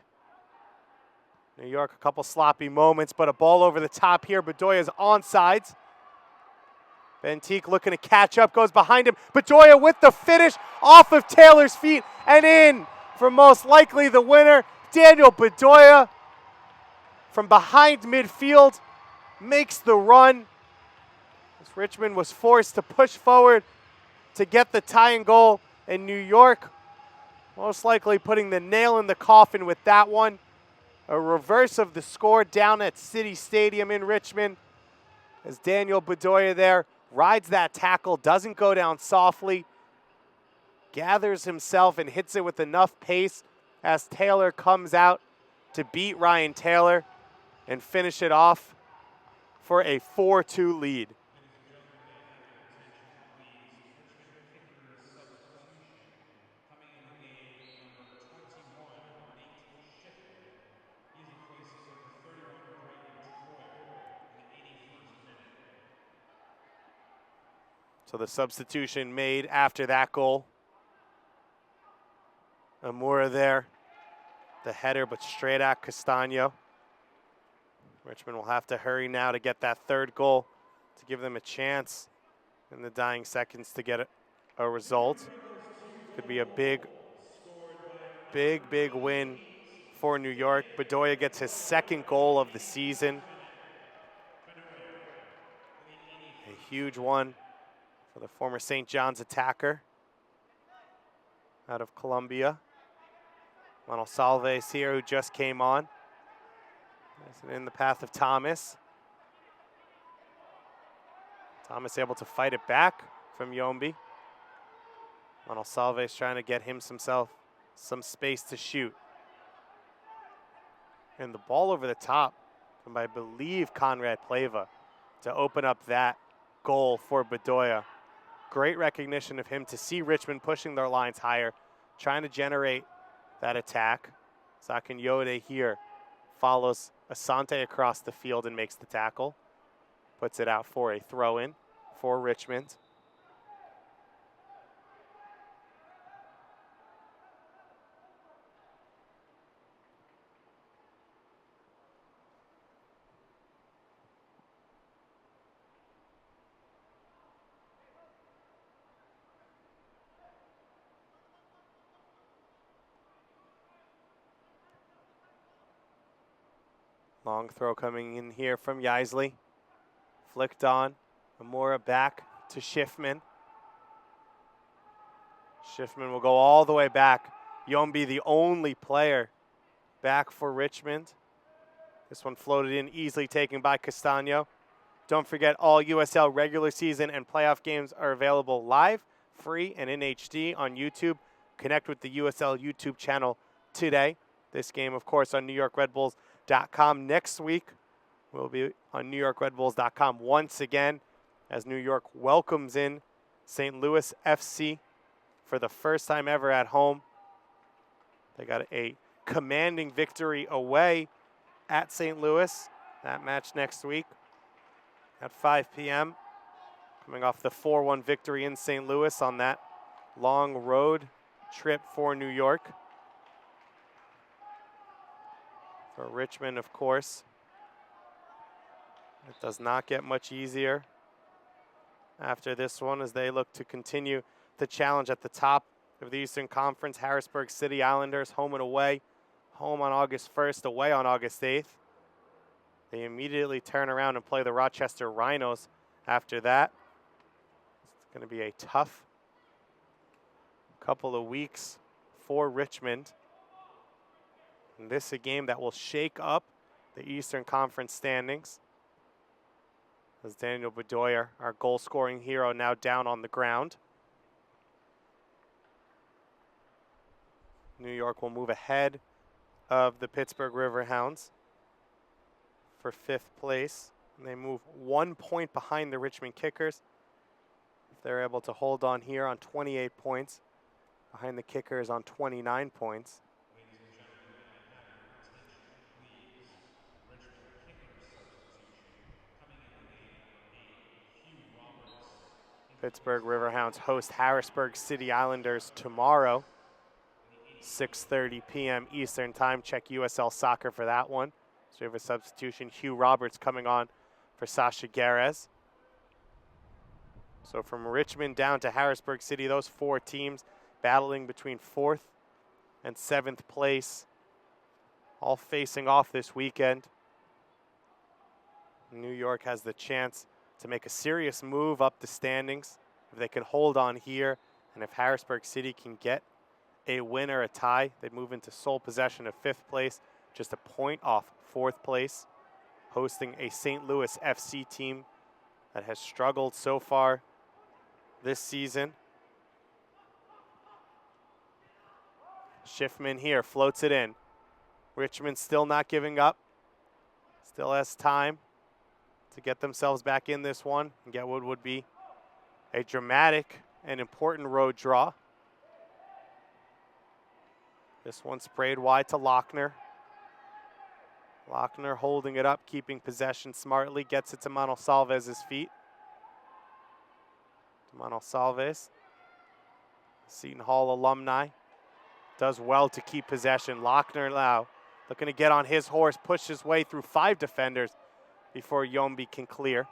New York, a couple sloppy moments, but a ball over the top here. Bedoya's onside. Bentique looking to catch up, goes behind him. Bedoya with the finish off of Taylor's feet and in for most likely the winner. Daniel Bedoya from behind midfield makes the run. As Richmond was forced to push forward to get the tying goal, and New York most likely putting the nail in the coffin with that one. A reverse of the score down at City Stadium in Richmond, as Daniel Bedoya there rides that tackle, doesn't go down softly, gathers himself and hits it with enough pace as Taylor comes out to beat Ryan Taylor and finish it off for a 4-2 lead. So the substitution made after that goal. Amura there, the header, but straight at Castano. Richmond will have to hurry now to get that 3rd goal to give them a chance in the dying seconds to get a result. Could be a big win for New York. Bedoya gets his 2nd goal of the season. A huge one for the former St. John's attacker out of Colombia. Monsalves here, who just came on. In the path of Thomas. Thomas able to fight it back from Yombi. Monsalves trying to get himself some space to shoot. And the ball over the top from, I believe, Conrad Pleva to open up that goal for Bedoya. Great recognition of him to see Richmond pushing their lines higher, trying to generate that attack. Akinyode here follows Asante across the field and makes the tackle. Puts it out for a throw-in for Richmond. Long throw coming in here from Yaisley. Flicked on. Amura back to Schiffman. Schiffman will go all the way back. Yombi, the only player back for Richmond. This one floated in, easily taken by Castano. Don't forget, all USL regular season and playoff games are available live, free, and in HD on YouTube. Connect with the USL YouTube channel today. This game, of course, on NewYorkRedBulls.com. Next week, we'll be on NewYorkRedBulls.com once again as New York welcomes in St. Louis FC for the first time ever at home. They got a commanding victory away at St. Louis. That match next week at 5 p.m. Coming off the 4-1 victory in St. Louis on that long road trip for New York. For Richmond, of course, it does not get much easier after this one as they look to continue the challenge at the top of the Eastern Conference. Harrisburg City Islanders home and away. Home on August 1st, away on August 8th. They immediately turn around and play the Rochester Rhinos after that. It's going to be a tough couple of weeks for Richmond. And this is a game that will shake up the Eastern Conference standings. As Daniel Bedoya, our goal-scoring hero, now down on the ground. New York will move ahead of the Pittsburgh Riverhounds for 5th place. And they move 1 point behind the Richmond Kickers. If they're able to hold on here on 28 points, behind the Kickers on 29 points. Pittsburgh Riverhounds host Harrisburg City Islanders tomorrow, 6:30 p.m. Eastern Time. Check USL Soccer for that one. So we have a substitution, Hugh Roberts coming on for Sasha Garez. So from Richmond down to Harrisburg City, those 4 teams battling between 4th and 7th place, all facing off this weekend. New York has the chance to make a serious move up the standings if they can hold on here, and if Harrisburg City can get a win or a tie, they move into sole possession of 5th place, just a point off 4th place, hosting a St. Louis FC team that has struggled so far this season. Schiffman here floats it in. Richmond still not giving up, still has time to get themselves back in this one and get what would be a dramatic and important road draw. This one sprayed wide to Lochner. Lochner holding it up, keeping possession smartly, gets it to Manosalves' feet. To Manosalves, Seton Hall alumni, does well to keep possession. Lochner now looking to get on his horse, push his way through 5 defenders before Yombi can clear.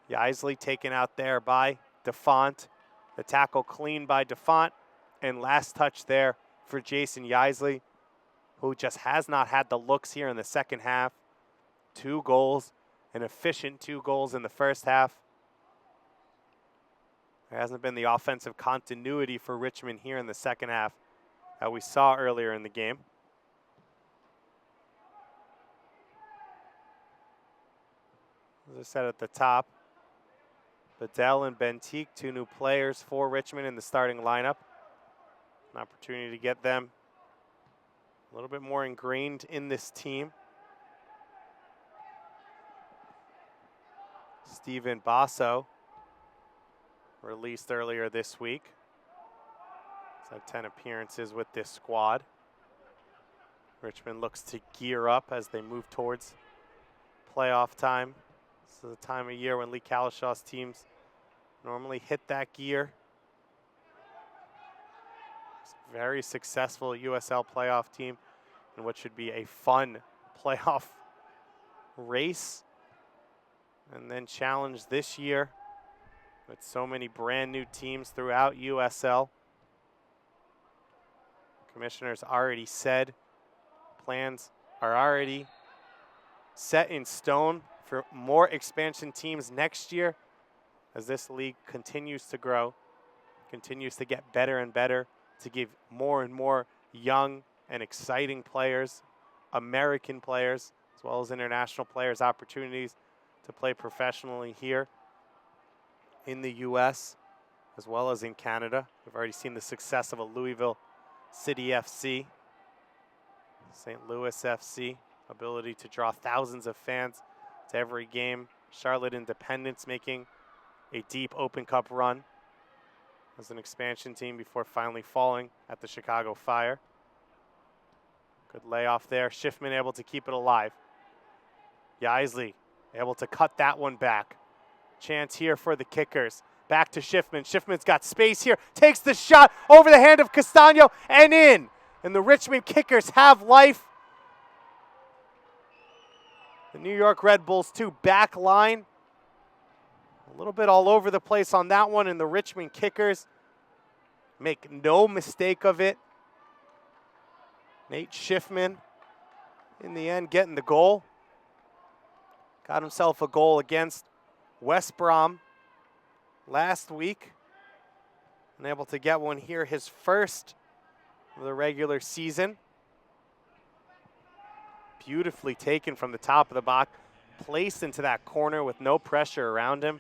Yaisley taken out there by DeFont. The tackle clean by DeFont. And last touch there for Jason Yaisley, who just has not had the looks here in the second half. 2 goals, an efficient 2 goals in the first half. There hasn't been the offensive continuity for Richmond here in the second half that we saw earlier in the game. As I said at the top, Bedell and Bentique, 2 new players for Richmond in the starting lineup. An opportunity to get them a little bit more ingrained in this team. Steven Basso, released earlier this week. He's had 10 appearances with this squad. Richmond looks to gear up as they move towards playoff time. This is the time of year when Lee Calishaw's teams normally hit that gear. It's a very successful USL playoff team in what should be a fun playoff race. And then challenge this year with so many brand new teams throughout USL. Commissioners already said plans are already set in stone for more expansion teams next year as this league continues to grow. continues to get better and better to give more and more young and exciting players, American players, as well as international players, opportunities to play professionally here in the U.S. as well as in Canada. We've already seen the success of a Louisville City FC, St. Louis FC, ability to draw thousands of fans to every game. Charlotte Independence making a deep Open Cup run as an expansion team before finally falling at the Chicago Fire. Good layoff there. Schiffman able to keep it alive. Yaisley able to cut that one back. Chance here for the Kickers. Back to Schiffman. Schiffman's got space here. Takes the shot over the hand of Castano and in. And the Richmond Kickers have life. The New York Red Bulls 2 back line. A little bit all over the place on that one, and the Richmond Kickers make no mistake of it. Nate Schiffman, in the end, getting the goal. Got himself a goal against West Brom last week. And able to get one here, his first of the regular season. Beautifully taken from the top of the box, placed into that corner with no pressure around him.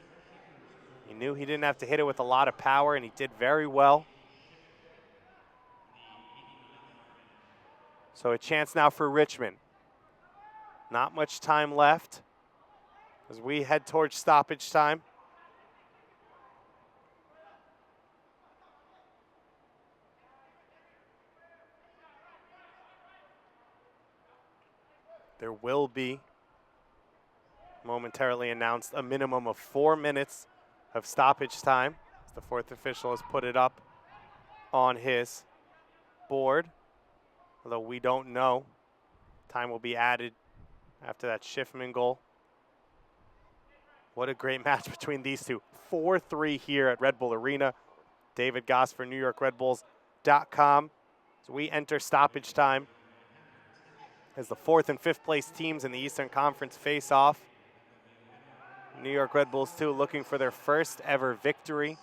He knew he didn't have to hit it with a lot of power, and he did very well. So a chance now for Richmond. Not much time left as we head towards stoppage time. There will be, momentarily announced, a minimum of 4 minutes of stoppage time. The fourth official has put it up on his board, although we don't know. Time will be added after that Schiffman goal. What a great match between these two. 4-3 here at Red Bull Arena. David Goss for NewYorkRedBulls.com. So we enter stoppage time as the 4th and 5th place teams in the Eastern Conference face off. New York Red Bulls 2 looking for their first ever victory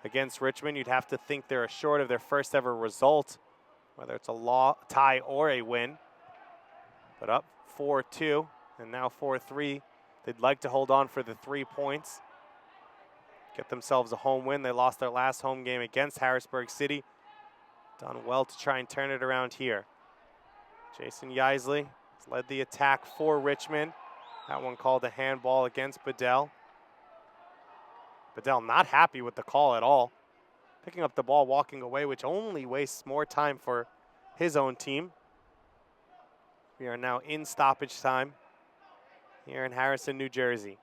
against Richmond. You'd have to think they're short of their first ever result, whether it's a tie or a win. But up 4-2 and now 4-3. They'd like to hold on for the 3 points, get themselves a home win. They lost their last home game against Harrisburg City. Done well to try and turn it around here. Jason Yaisley has led the attack for Richmond. That one called a handball against Bedell. Bedell not happy with the call at all. Picking up the ball, walking away, which only wastes more time for his own team. We are now in stoppage time here in Harrison, New Jersey.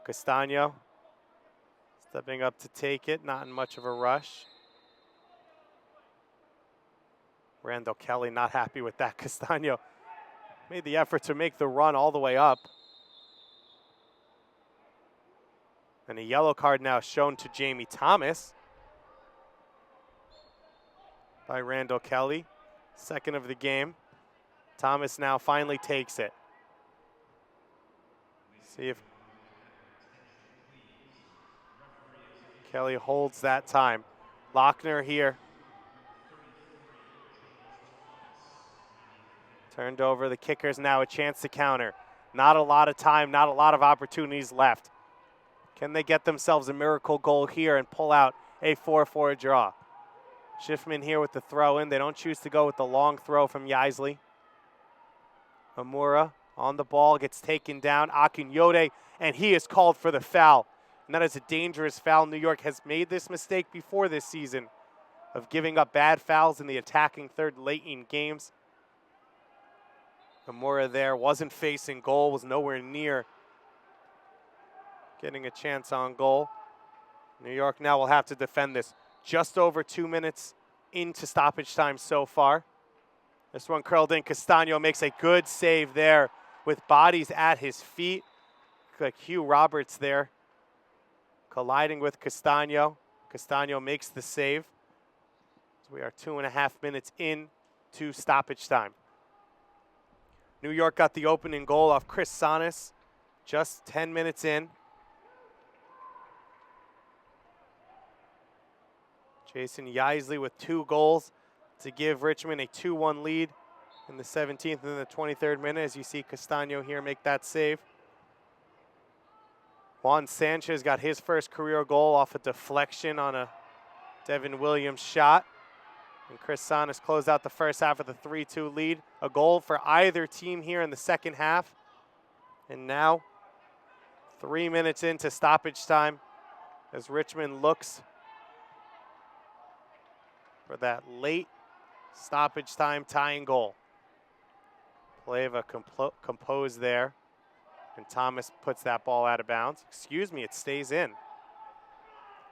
Castano stepping up to take it, not in much of a rush. Randall Kelly not happy with that. Castano made the effort to make the run all the way up. And a yellow card now shown to Jamie Thomas by Randall Kelly. Second of the game. Thomas now finally takes it. See if Kelly holds that time. Lochner here. Turned over. The Kickers now a chance to counter. Not a lot of time, not a lot of opportunities left. Can they get themselves a miracle goal here and pull out a 4-4 draw? Schiffman here with the throw in. They don't choose to go with the long throw from Yaisley. Amura on the ball, gets taken down. Akinyode, and he is called for the foul. And that is a dangerous foul. New York has made this mistake before this season of giving up bad fouls in the attacking third late in games. Amura there wasn't facing goal, was nowhere near getting a chance on goal. New York now will have to defend this. Just over 2 minutes into stoppage time so far. This one curled in. Castano makes a good save there with bodies at his feet. Like Hugh Roberts there colliding with Castano. Castano makes the save. So we are 2.5 minutes in to stoppage time. New York got the opening goal off Chris Sonis just 10 minutes in. Jason Yeisley with 2 goals to give Richmond a 2-1 lead in the 17th and the 23rd minute, as you see Castano here make that save. Juan Sanchez got his first career goal off a deflection on a Devin Williams shot. And Chris Sonis closed out the first half with a 3-2 lead. A goal for either team here in the second half. And now, 3 minutes into stoppage time, as Richmond looks for that late stoppage time tying goal. Play of a compose there. And Thomas puts that ball out of bounds. Excuse me, it stays in.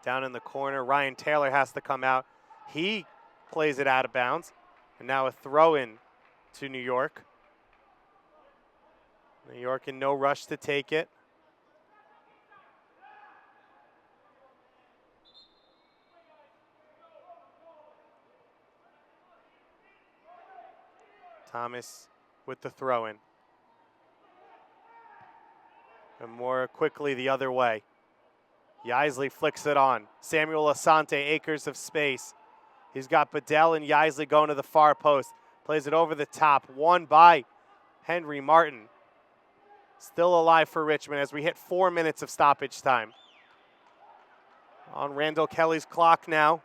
Down in the corner, Ryan Taylor has to come out. He plays it out of bounds. And now a throw-in to New York. New York in no rush to take it. Thomas with the throw-in. And more quickly the other way. Yeisley flicks it on. Samuel Asante, acres of space. He's got Bedell and Yeisley going to the far post. Plays it over the top. Won by Henry Martin. Still alive for Richmond as we hit 4 minutes of stoppage time. On Randall Kelly's clock now.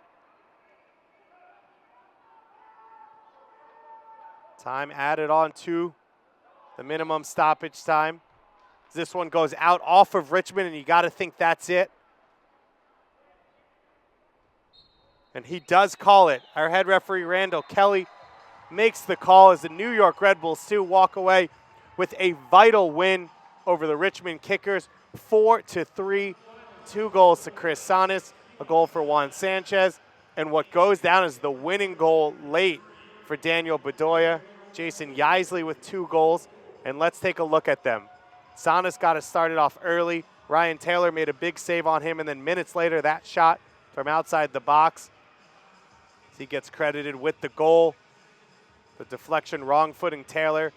Time added on to the minimum stoppage time. This one goes out off of Richmond, and you got to think that's it. And he does call it. Our head referee, Randall Kelly, makes the call as the New York Red Bulls 2 walk away with a vital win over the Richmond Kickers, 4-3. 2 goals to Chris Sonis, a goal for Juan Sanchez, and what goes down is the winning goal late for Daniel Bedoya. Jason Yeisley with 2 goals, and let's take a look at them. Sonis got us started off early. Ryan Taylor made a big save on him, and then minutes later, that shot from outside the box. He gets credited with the goal. The deflection, wrong-footing Taylor,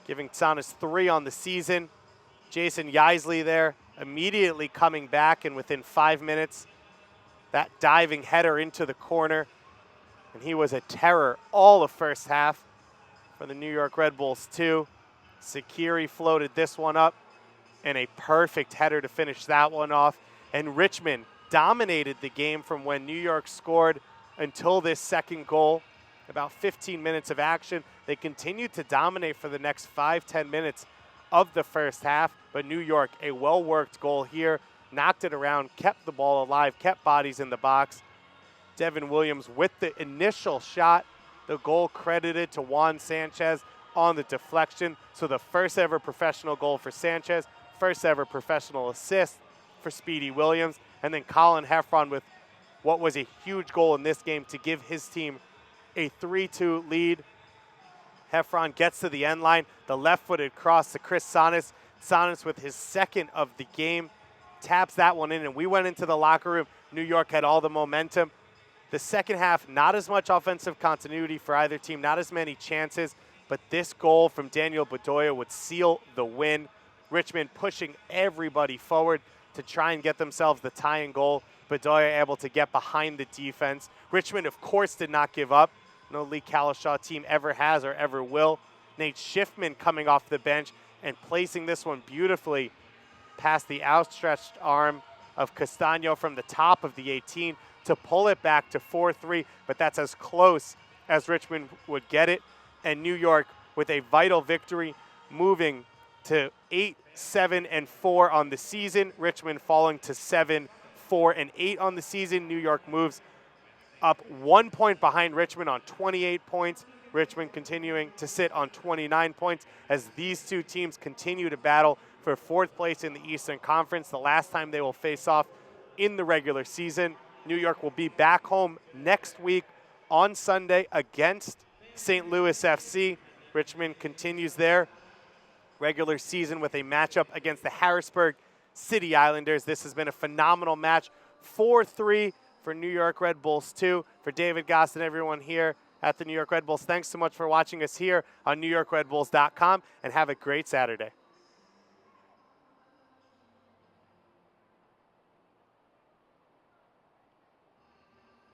giving Sonis 3 on the season. Jason Yeisley there, immediately coming back, and within 5 minutes, that diving header into the corner. And he was a terror all the first half for the New York Red Bulls 2. Sakiri floated this one up, and a perfect header to finish that one off. And Richmond dominated the game from when New York scored until this second goal. About 15 minutes of action. They continued to dominate for the next 5-10 minutes of the first half, but New York, a well-worked goal here, knocked it around, kept the ball alive, kept bodies in the box. Devin Williams with the initial shot, the goal credited to Juan Sanchez on the deflection. So the first ever professional goal for Sanchez, first ever professional assist for Speedy Williams, and then Colin Heffron with what was a huge goal in this game to give his team a 3-2 lead. Heffron gets to the end line, the left-footed cross to Chris Sonis. Sonis with his second of the game, taps that one in, and we went into the locker room. New York had all the momentum. The second half, not as much offensive continuity for either team, not as many chances, but this goal from Daniel Bedoya would seal the win. Richmond pushing everybody forward to try and get themselves the tying goal. Bedoya able to get behind the defense. Richmond, of course, did not give up. No Lee Calishaw team ever has or ever will. Nate Schiffman coming off the bench and placing this one beautifully past the outstretched arm of Castano from the top of the 18 to pull it back to 4-3, but that's as close as Richmond would get it. And New York with a vital victory, moving to 8-7-4 on the season. Richmond falling to 7-4-8 on the season. New York moves up 1 point behind Richmond on 28 points. Richmond continuing to sit on 29 points as these two teams continue to battle for 4th place in the Eastern Conference. The last time they will face off in the regular season. New York will be back home next week on Sunday against St. Louis FC. Richmond continues their regular season with a matchup against the Harrisburg City Islanders. This has been a phenomenal match. 4-3 for New York Red Bulls 2. For David Goss and everyone here at the New York Red Bulls, thanks so much for watching us here on NewYorkRedBulls.com, and have a great Saturday.